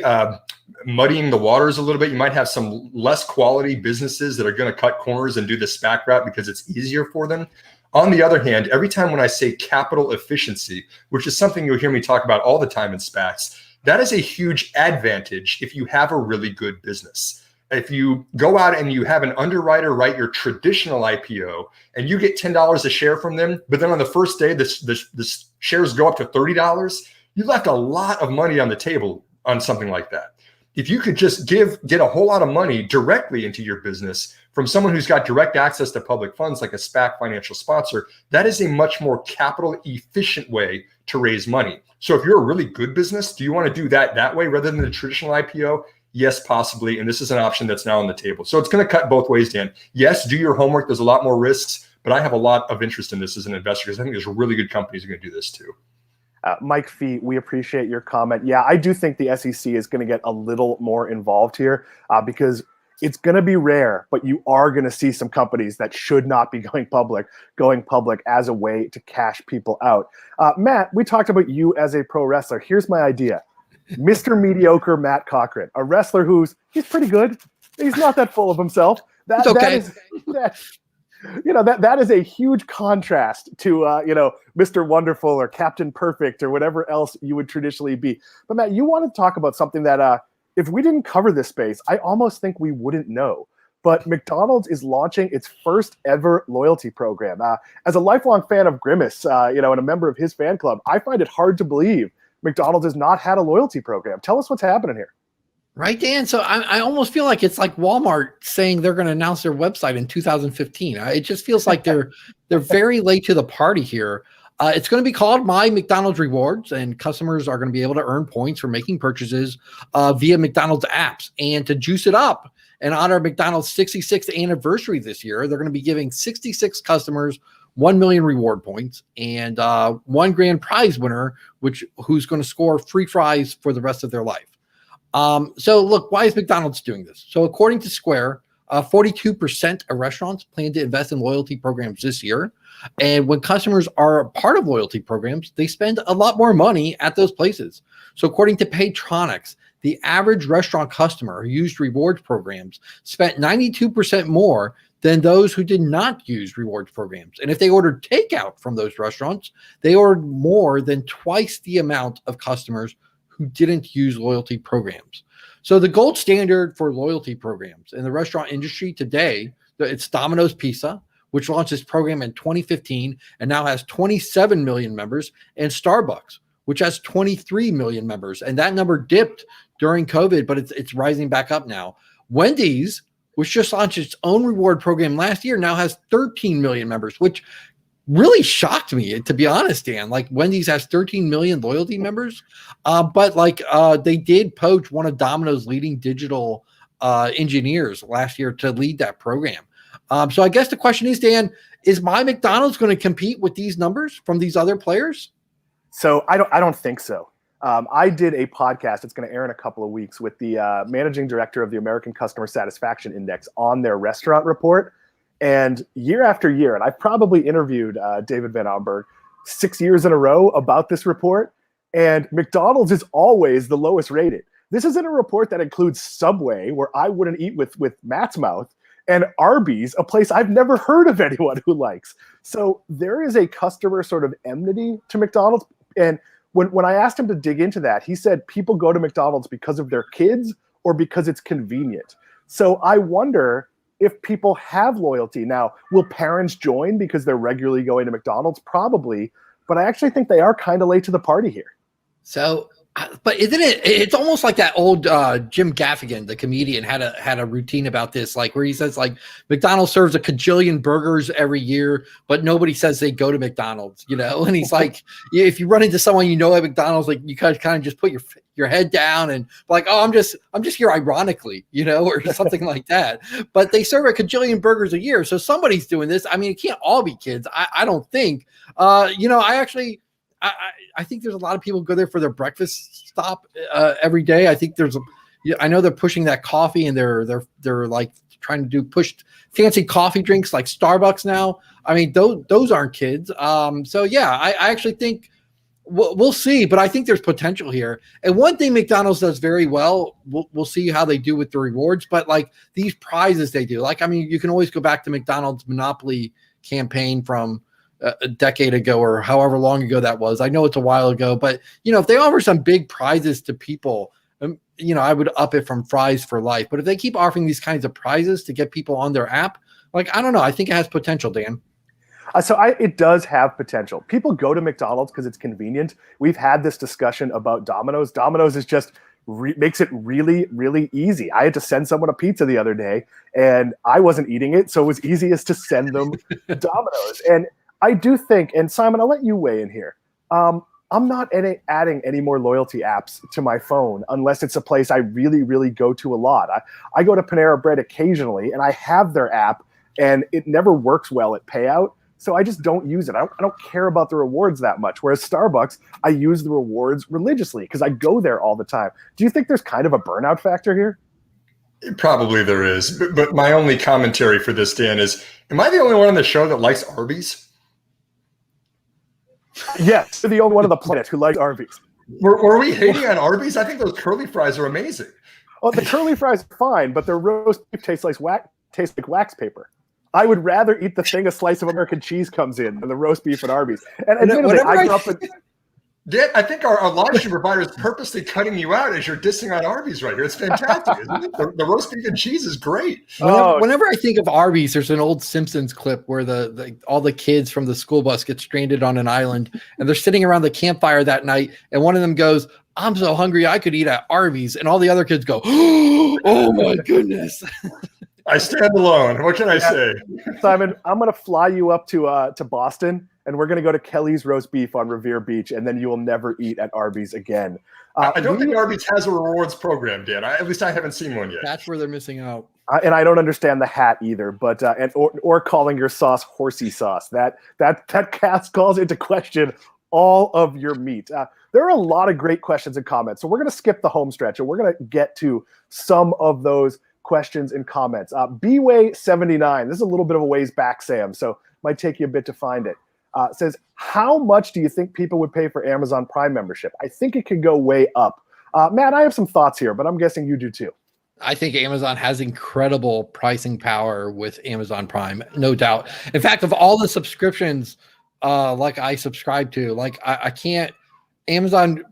muddying the waters a little bit. You might have some less quality businesses that are going to cut corners and do the SPAC route because it's easier for them. On the other hand, every time when I say capital efficiency, which is something you'll hear me talk about all the time in SPACs, that is a huge advantage if you have a really good business. If you go out and you have an underwriter write your traditional IPO and you get $10 a share from them, but then on the first day, the shares go up to $30, you left a lot of money on the table on something like that. If you could just get a whole lot of money directly into your business from someone who's got direct access to public funds like a SPAC financial sponsor, that is a much more capital efficient way to raise money. So if you're a really good business, do you want to do that way rather than the traditional IPO? Yes, possibly. And this is an option that's now on the table. So it's going to cut both ways, Dan. Yes, do your homework. There's a lot more risks, but I have a lot of interest in this as an investor because I think there's really good companies who are going to do this too. Mike Fee, we appreciate your comment. Yeah, I do think the SEC is going to get a little more involved here because it's going to be rare, but you are going to see some companies that should not be going public as a way to cash people out. Matt, we talked about you as a pro wrestler. Here's my idea. Mr. Mediocre Matt Cochran, a wrestler he's pretty good. He's not that full of himself. It's okay. That is a huge contrast to Mr. Wonderful or Captain Perfect or whatever else you would traditionally be. But Matt, you want to talk about something that if we didn't cover this space, I almost think we wouldn't know. But McDonald's is launching its first ever loyalty program. As a lifelong fan of Grimace, and a member of his fan club, I find it hard to believe McDonald's has not had a loyalty program. Tell us what's happening here. Right, Dan. So I almost feel like it's like Walmart saying they're going to announce their website in 2015. It just feels like they're very late to the party here. It's going to be called My McDonald's Rewards, and customers are going to be able to earn points for making purchases via McDonald's apps. And to juice it up and honor McDonald's 66th anniversary this year, they're going to be giving 66 customers 1 million reward points and one grand prize winner, who's going to score free fries for the rest of their life. So look, why is McDonald's doing this? So according to Square, 42% of restaurants plan to invest in loyalty programs this year. And when customers are a part of loyalty programs, they spend a lot more money at those places. So according to Paytronics, the average restaurant customer who used rewards programs spent 92% more than those who did not use rewards programs. And if they ordered takeout from those restaurants, they ordered more than twice the amount of customers who didn't use loyalty programs. So the gold standard for loyalty programs in the restaurant industry today, it's Domino's Pizza, which launched this program in 2015 and now has 27 million members, and Starbucks, which has 23 million members. And that number dipped during COVID, but it's rising back up now. Wendy's, which just launched its own reward program last year, now has 13 million members, which really shocked me, to be honest, Dan. Like, Wendy's has 13 million loyalty members, but they did poach one of Domino's leading digital engineers last year to lead that program. So I guess the question is, Dan, is My McDonald's going to compete with these numbers from these other players? So I don't think so. I did a podcast. It's going to air in a couple of weeks with the managing director of the American Customer Satisfaction Index on their restaurant report. And year after year, and I've probably interviewed David Van Omberg 6 years in a row about this report, and McDonald's is always the lowest rated. This isn't a report that includes Subway, where I wouldn't eat with Matt's mouth, and Arby's, a place I've never heard of anyone who likes. So there is a customer sort of enmity to McDonald's. And when I asked him to dig into that, he said people go to McDonald's because of their kids or because it's convenient. So I wonder if people have loyalty. Now, will parents join because they're regularly going to McDonald's? Probably. But I actually think they are kind of late to the party here. So, but isn't it? It's almost like that old Jim Gaffigan, the comedian, had a routine about this, like where he says like McDonald's serves a cajillion burgers every year, but nobody says they go to McDonald's, you know. And he's like, if you run into someone you know at McDonald's, like you kind of just put your head down and like, oh, I'm just here ironically, you know, or something like that. But they serve a cajillion burgers a year, so somebody's doing this. I mean, it can't all be kids. I don't think. You know, I think there's a lot of people who go there for their breakfast stop every day. I think I know they're pushing that coffee, and they're like trying to push fancy coffee drinks like Starbucks now. I mean, those aren't kids. So yeah, I actually think we'll see, but I think there's potential here. And one thing McDonald's does very well, we'll see how they do with the rewards, but like these prizes they do, like, I mean, you can always go back to McDonald's Monopoly campaign from a decade ago or however long ago that was. I know it's a while ago, but you know, if they offer some big prizes to people, you know, I would up it from fries for life. But if they keep offering these kinds of prizes to get people on their app, like, I don't know, I think it has potential, Dan. It does have potential. People go to McDonald's because it's convenient. We've had this discussion about Domino's. Domino's is just makes it really, really easy. I had to send someone a pizza the other day, and I wasn't eating it, so it was easiest to send them Domino's. And I do think, and Simon, I'll let you weigh in here. I'm not adding any more loyalty apps to my phone unless it's a place I really, really go to a lot. I go to Panera Bread occasionally, and I have their app, and it never works well at payout. So I just don't use it. I don't care about the rewards that much. Whereas Starbucks, I use the rewards religiously because I go there all the time. Do you think there's kind of a burnout factor here? Probably there is. But my only commentary for this, Dan, is, am I the only one on the show that likes Arby's? Yes, you're the only one on the planet who likes Arby's. Were we hating on Arby's? I think those curly fries are amazing. Oh, the curly fries are fine, but their roast beef tastes like wax paper. I would rather eat the thing a slice of American cheese comes in than the roast beef at Arby's. And admittedly, I grew up in... Dan, I think our live stream provider is purposely cutting you out as you're dissing on Arby's right here. It's fantastic, isn't it? The roast beef and cheese is great. Whenever I think of Arby's, there's an old Simpsons clip where all the kids from the school bus get stranded on an island, and they're sitting around the campfire that night, and one of them goes, "I'm so hungry I could eat at Arby's," and all the other kids go, "Oh my goodness." I stand alone. What can I say? Simon, I'm going to fly you up to Boston, and we're going to go to Kelly's Roast Beef on Revere Beach, and then you will never eat at Arby's again. I don't think Arby's has a rewards program, Dan. At least I haven't seen one yet. That's where they're missing out. And I don't understand the hat either, but or calling your sauce horsey sauce. That calls into question all of your meat. There are a lot of great questions and comments, so we're going to skip the home stretch, and we're going to get to some of those questions and comments. Bway79, this is a little bit of a ways back, Sam, so might take you a bit to find it. Says, how much do you think people would pay for Amazon Prime membership? I think it could go way up. Matt, I have some thoughts here, but I'm guessing you do too. I think Amazon has incredible pricing power with Amazon Prime, no doubt. In fact, of all the subscriptions like I subscribe to, like I can't, Amazon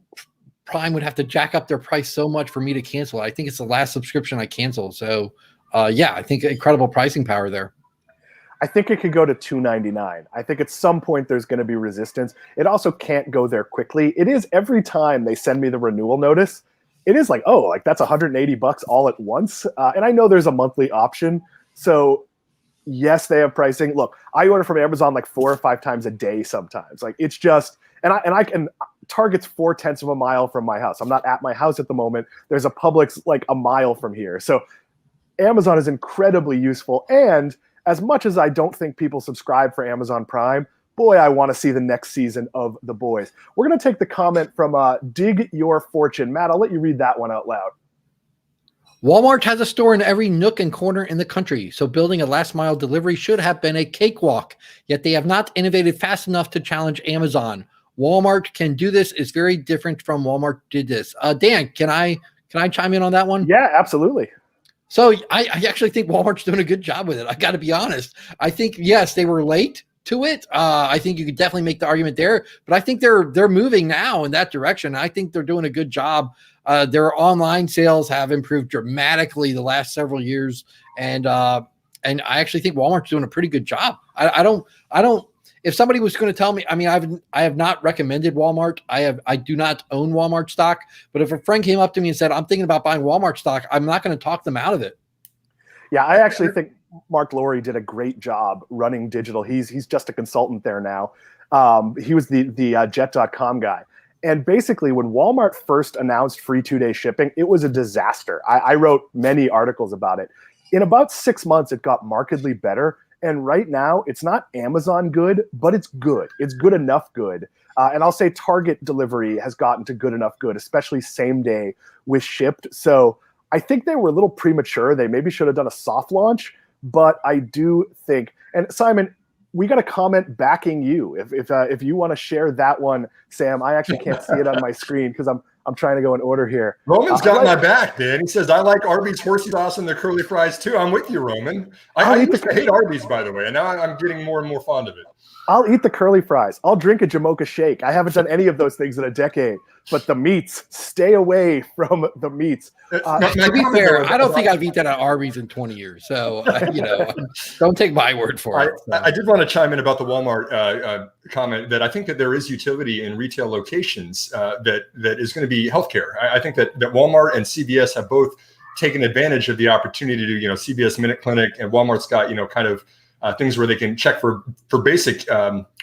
Prime would have to jack up their price so much for me to cancel. I think it's the last subscription I canceled. So yeah, I think incredible pricing power there. I think it could go to $2.99. I think at some point there's going to be resistance. It also can't go there quickly. It is every time they send me the renewal notice, it is like, oh, like that's $180 all at once. And I know there's a monthly option. So yes, they have pricing. Look, I order from Amazon like 4 or 5 times a day sometimes. Like it's just, and I can, Target's 0.4 of a mile from my house. I'm not at my house at the moment. There's a Publix like a mile from here. So Amazon is incredibly useful. And as much as I don't think people subscribe for Amazon Prime, boy, I want to see the next season of The Boys. We're going to take the comment from Dig Your Fortune. Matt, I'll let you read that one out loud. Walmart has a store in every nook and corner in the country, so building a last mile delivery should have been a cakewalk, yet they have not innovated fast enough to challenge Amazon. Walmart can do this. It's very different from Walmart did this. Dan, can I chime in on that one? Yeah, absolutely. So I actually think Walmart's doing a good job with it. I got to be honest. I think, yes, they were late to it. I think you could definitely make the argument there, but I think they're moving now in that direction. I think they're doing a good job. Their online sales have improved dramatically the last several years, and I actually think Walmart's doing a pretty good job. I don't. If somebody was going to tell me, I mean, I have not recommended Walmart. I do not own Walmart stock, but if a friend came up to me and said, I'm thinking about buying Walmart stock, I'm not going to talk them out of it. Yeah, I actually think Mark Lowry did a great job running digital. He's just a consultant there now. He was the Jet.com guy. And basically, when Walmart first announced free 2-day shipping, it was a disaster. I wrote many articles about it. In about 6 months, it got markedly better. And right now, it's not Amazon good, but it's good. It's good enough good. And I'll say Target delivery has gotten to good enough good, especially same day with Shipped. So I think they were a little premature. They maybe should have done a soft launch. But I do think, and Simon, we got a comment backing you. If you want to share that one, Sam, I actually can't see it on my screen because I'm trying to go in order here. Roman's got my back, man. He says, I like Arby's horsey sauce and their curly fries too. I'm with you, Roman. I used to hate Arby's, by the way, and now I'm getting more and more fond of it. I'll eat the curly fries. I'll drink a Jamocha shake. I haven't done any of those things in a decade. But the meats, stay away from the meats. To be fair, I don't think I've eaten at Arby's in 20 years. So, don't take my word for it. So. I did want to chime in about the Walmart comment that I think that there is utility in retail locations that is going to be healthcare. I think that Walmart and CVS have both taken advantage of the opportunity to, CVS Minute Clinic, and Walmart's got, kind of things where they can check for basic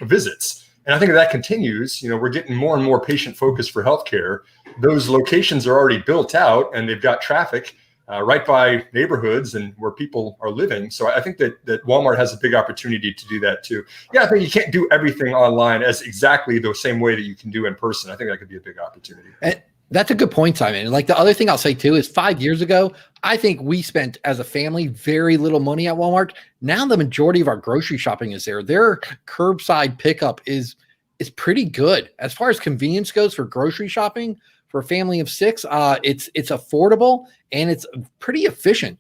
visits. And I think that continues. We're getting more and more patient focused for healthcare. Those locations are already built out and they've got traffic right by neighborhoods and where people are living. So I think that Walmart has a big opportunity to do that too. Yeah, I think you can't do everything online as exactly the same way that you can do in person. I think that could be a big opportunity. And that's a good point, Simon. And like the other thing I'll say too is 5 years ago, I think we spent as a family very little money at Walmart. Now the majority of our grocery shopping is there. Their curbside pickup is pretty good as far as convenience goes for grocery shopping for a family of 6. It's affordable and it's pretty efficient.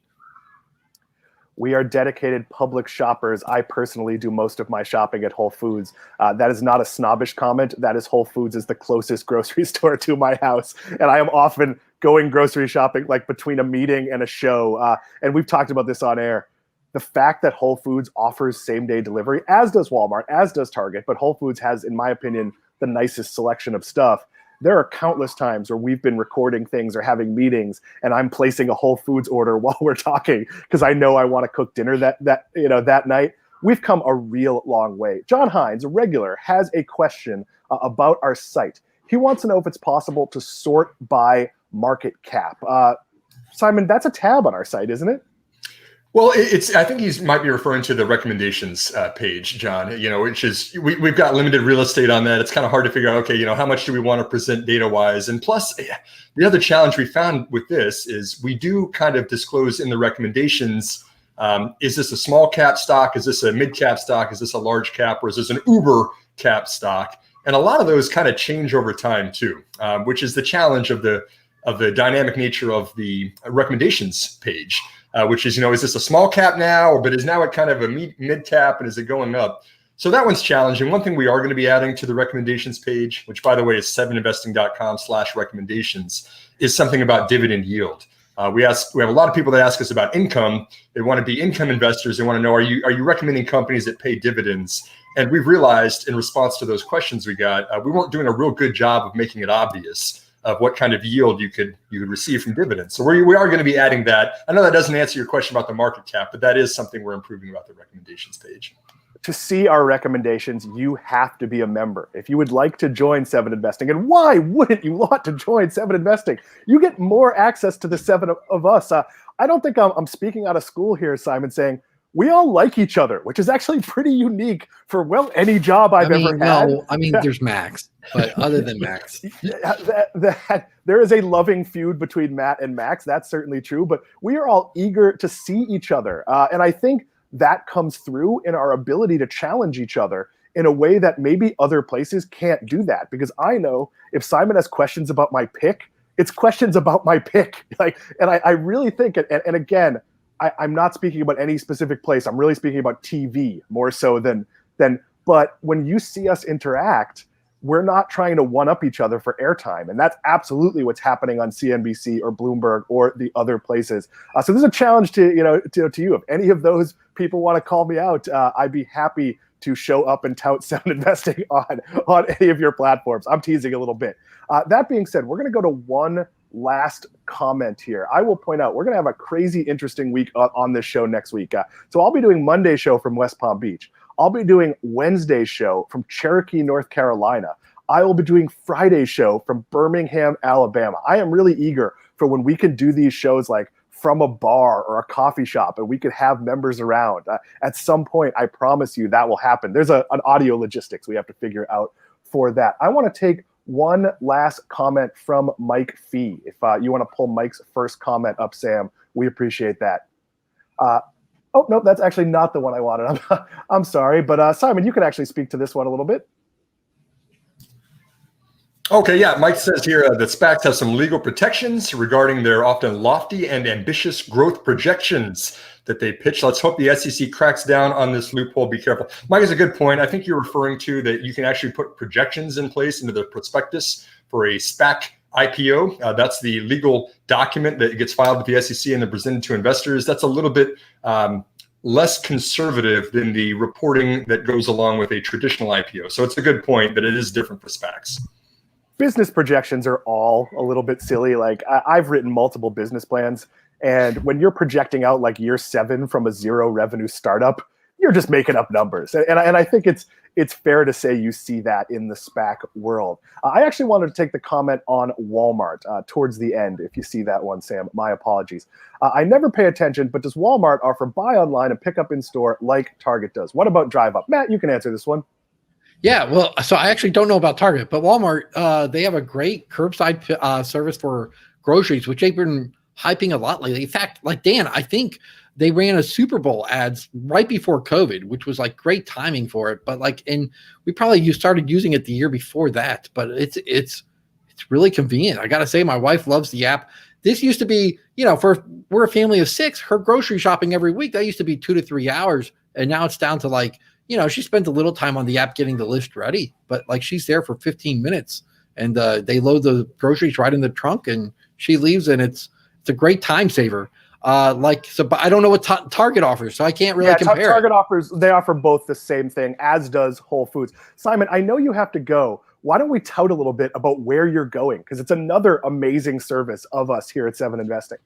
We are dedicated public shoppers. I personally do most of my shopping at Whole Foods. That is not a snobbish comment. That is Whole Foods is the closest grocery store to my house. And I am often going grocery shopping like between a meeting and a show. And we've talked about this on air. The fact that Whole Foods offers same-day delivery, as does Walmart, as does Target, but Whole Foods has, in my opinion, the nicest selection of stuff. There are countless times where we've been recording things or having meetings and I'm placing a Whole Foods order while we're talking because I know I want to cook dinner that night. We've come a real long way. John Hines, a regular, has a question about our site. He wants to know if it's possible to sort by market cap. Simon, that's a tab on our site, isn't it? Well, I think he might be referring to the recommendations page, John, which is, we've got limited real estate on that. It's kind of hard to figure out, okay, how much do we want to present data wise? And plus the other challenge we found with this is we do kind of disclose in the recommendations, is this a small cap stock? Is this a mid cap stock? Is this a large cap? Or is this an uber cap stock? And a lot of those kind of change over time too, which is the challenge of the dynamic nature of the recommendations page. Which is, is this a small cap now, but is now at kind of a mid cap, and is it going up? So that one's challenging. One thing we are going to be adding to the recommendations page, which by the way is 7investing.com/recommendations, is something about dividend yield. We have a lot of people that ask us about income. They want to be income investors. They want to know, are you recommending companies that pay dividends? And we've realized in response to those questions we got, we weren't doing a real good job of making it obvious of what kind of yield you could receive from dividends. So we are going to be adding that. I know that doesn't answer your question about the market cap, but that is something we're improving about the recommendations page. To see our recommendations, you have to be a member. If you would like to join 7 Investing, and why wouldn't you want to join 7 Investing? You get more access to the 7 of us. I don't think I'm speaking out of school here, Simon, saying we all like each other, which is actually pretty unique for, well, any job I've ever had. No, I mean, there's Max, but other than Max. There is a loving feud between Matt and Max. That's certainly true, but we are all eager to see each other. And I think that comes through in our ability to challenge each other in a way that maybe other places can't do that. Because I know if Simon has questions about my pick, it's questions about my pick. And I really think, and again, I'm not speaking about any specific place. I'm really speaking about TV more so than, but when you see us interact, we're not trying to one-up each other for airtime. And that's absolutely what's happening on CNBC or Bloomberg or the other places. So this is a challenge to you. If any of those people want to call me out, I'd be happy to show up and tout sound investing on any of your platforms. I'm teasing a little bit. That being said, we're going to go to one last comment here. I will point out we're going to have a crazy interesting week on this show next week. So I'll be doing Monday's show from West Palm Beach. I'll be doing Wednesday's show from Cherokee, North Carolina. I will be doing Friday's show from Birmingham, Alabama. I am really eager for when we can do these shows like from a bar or a coffee shop and we could have members around. At some point, I promise you that will happen. There's an audio logistics we have to figure out for that. I want to take one last comment from Mike Fee. If you want to pull Mike's first comment up, Sam, we appreciate that. Oh, no, that's actually not the one I wanted. I'm sorry, but Simon, you can actually speak to this one a little bit. Okay, yeah, Mike says here that SPACs have some legal protections regarding their often lofty and ambitious growth projections that they pitch. Let's hope the SEC cracks down on this loophole. Be careful. Mike is a good point. I think you're referring to that you can actually put projections in place into the prospectus for a SPAC IPO. That's the legal document that gets filed with the SEC and then presented to investors. That's a little bit less conservative than the reporting that goes along with a traditional IPO. So it's a good point that it is different for SPACs. Business projections are all a little bit silly. Like I've written multiple business plans, and when you're projecting out like year 7 from a 0 revenue startup, you're just making up numbers. And I think it's fair to say you see that in the SPAC world. I actually wanted to take the comment on Walmart towards the end. If you see that one, Sam, my apologies. I never pay attention, but does Walmart offer buy online and pick up in store like Target does? What about Drive Up? Matt, you can answer this one. Yeah, well, so I actually don't know about Target, but Walmart, they have a great curbside service for groceries, which they've been hyping a lot lately. In fact, like Dan, I think they ran a Super Bowl ads right before COVID, which was like great timing for it. But and we probably started using it the year before that. But it's really convenient. I gotta say, my wife loves the app. This used to be, we're a family of 6. Her grocery shopping every week that used to be 2 to 3 hours, and now it's down to she spends a little time on the app getting the list ready, but she's there for 15 minutes and they load the groceries right in the trunk and she leaves, and it's a great time saver. But I don't know what Target offers, so I can't really compare. Target offers, they offer both the same thing, as does Whole Foods. Simon, I know you have to go. Why don't we tout a little bit about where you're going? Because it's another amazing service of us here at 7 Investing.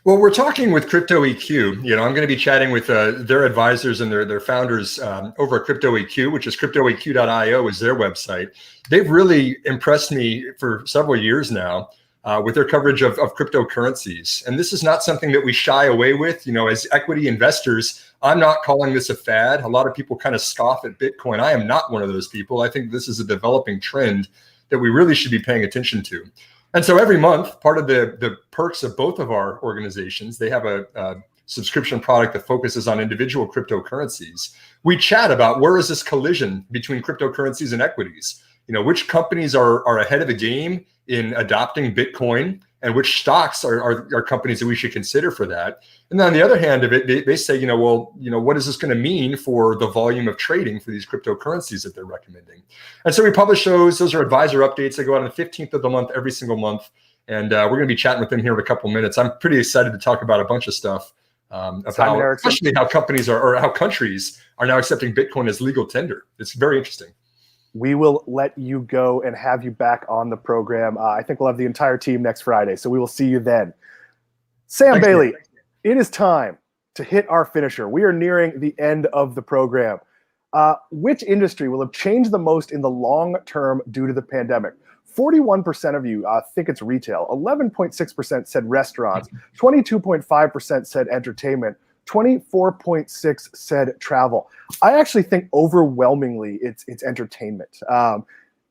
Well, we're talking with Crypto EQ. I'm going to be chatting with their advisors and their founders over at Crypto EQ, which is cryptoeq.io is their website. They've really impressed me for several years now with their coverage of cryptocurrencies. And this is not something that we shy away with. As equity investors, I'm not calling this a fad. A lot of people kind of scoff at Bitcoin. I am not one of those people. I think this is a developing trend that we really should be paying attention to. And so every month, part of the perks of both of our organizations, they have a subscription product that focuses on individual cryptocurrencies. We chat about where is this collision between cryptocurrencies and equities? Which companies are ahead of the game in adopting Bitcoin, and which stocks are companies that we should consider for that. And then on the other hand of it, they say, what is this going to mean for the volume of trading for these cryptocurrencies that they're recommending? And so we publish those. Those are advisor updates. They go out on the 15th of the month, every single month. And we're going to be chatting with them here in a couple of minutes. I'm pretty excited to talk about a bunch of stuff especially how companies or how countries are now accepting Bitcoin as legal tender. It's very interesting. We will let you go and have you back on the program. I think we'll have the entire team next Friday, so we will see you then. Sam Thanks, Bailey, it is time to hit our finisher. We are nearing the end of the program. Which industry will have changed the most in the long term due to the pandemic? 41% of you think it's retail. 11.6% said restaurants. 22.5% said entertainment. 24.6 said travel. I actually think overwhelmingly it's entertainment.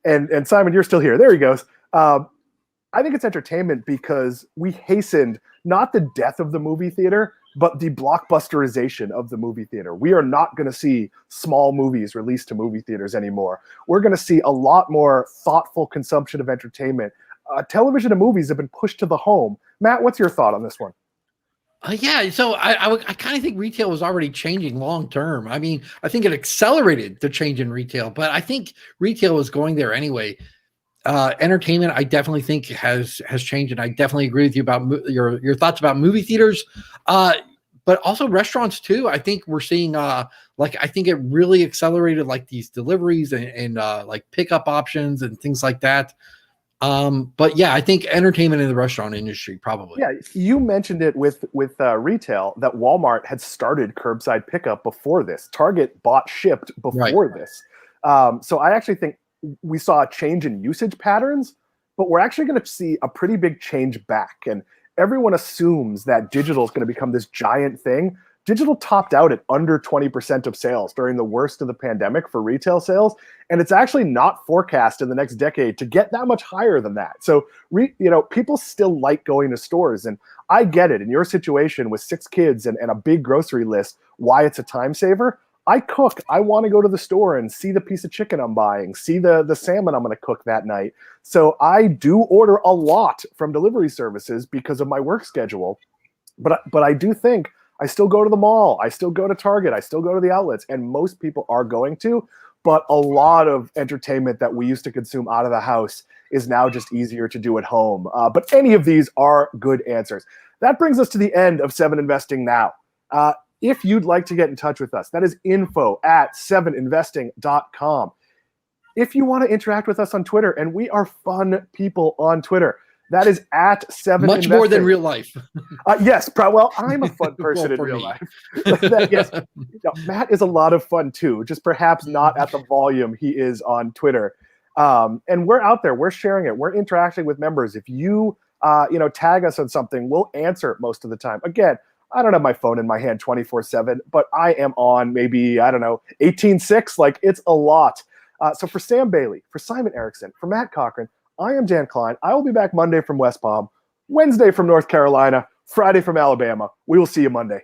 And Simon, you're still here. There he goes. I think it's entertainment because we hastened not the death of the movie theater, but the blockbusterization of the movie theater. We are not going to see small movies released to movie theaters anymore. We're going to see a lot more thoughtful consumption of entertainment. Television and movies have been pushed to the home. Matt, what's your thought on this one? Yeah, so I kind of think retail was already changing long term. I mean, I think it accelerated the change in retail, but I think retail was going there anyway. Entertainment, I definitely think has changed, and I definitely agree with you about your thoughts about movie theaters, but also restaurants too. I think we're seeing I think it really accelerated like these deliveries and like pickup options and things like that. But yeah, I think entertainment in the restaurant industry probably. Yeah, you mentioned it with retail that Walmart had started curbside pickup before this. Target bought shipped before this. So I actually think we saw a change in usage patterns, but we're actually going to see a pretty big change back. And everyone assumes that digital is going to become this giant thing. Digital topped out at under 20% of sales during the worst of the pandemic for retail sales. And it's actually not forecast in the next decade to get that much higher than that. So, people still like going to stores. And I get it in your situation with 6 kids and a big grocery list, why it's a time saver. I cook. I want to go to the store and see the piece of chicken I'm buying, see the salmon I'm going to cook that night. So I do order a lot from delivery services because of my work schedule. But I do think I still go to the mall. I still go to Target. I still go to the outlets. And most people are going to. But a lot of entertainment that we used to consume out of the house is now just easier to do at home. But any of these are good answers. That brings us to the end of 7 Investing Now. If you'd like to get in touch with us, that is info@7investing.com. If you want to interact with us on Twitter, and we are fun people on Twitter, that is @7investing. Much more than real life. Yes, well, I'm a fun person in real life. Yes, Matt is a lot of fun too, just perhaps not at the volume he is on Twitter. And we're out there, we're sharing it, we're interacting with members. If you tag us on something, we'll answer it most of the time. Again, I don't have my phone in my hand 24/7, but I am on maybe, 18/6. Like, it's a lot. So for Sam Bailey, for Simon Erickson, for Matt Cochran, I am Dan Klein. I will be back Monday from West Palm, Wednesday from North Carolina, Friday from Alabama. We will see you Monday.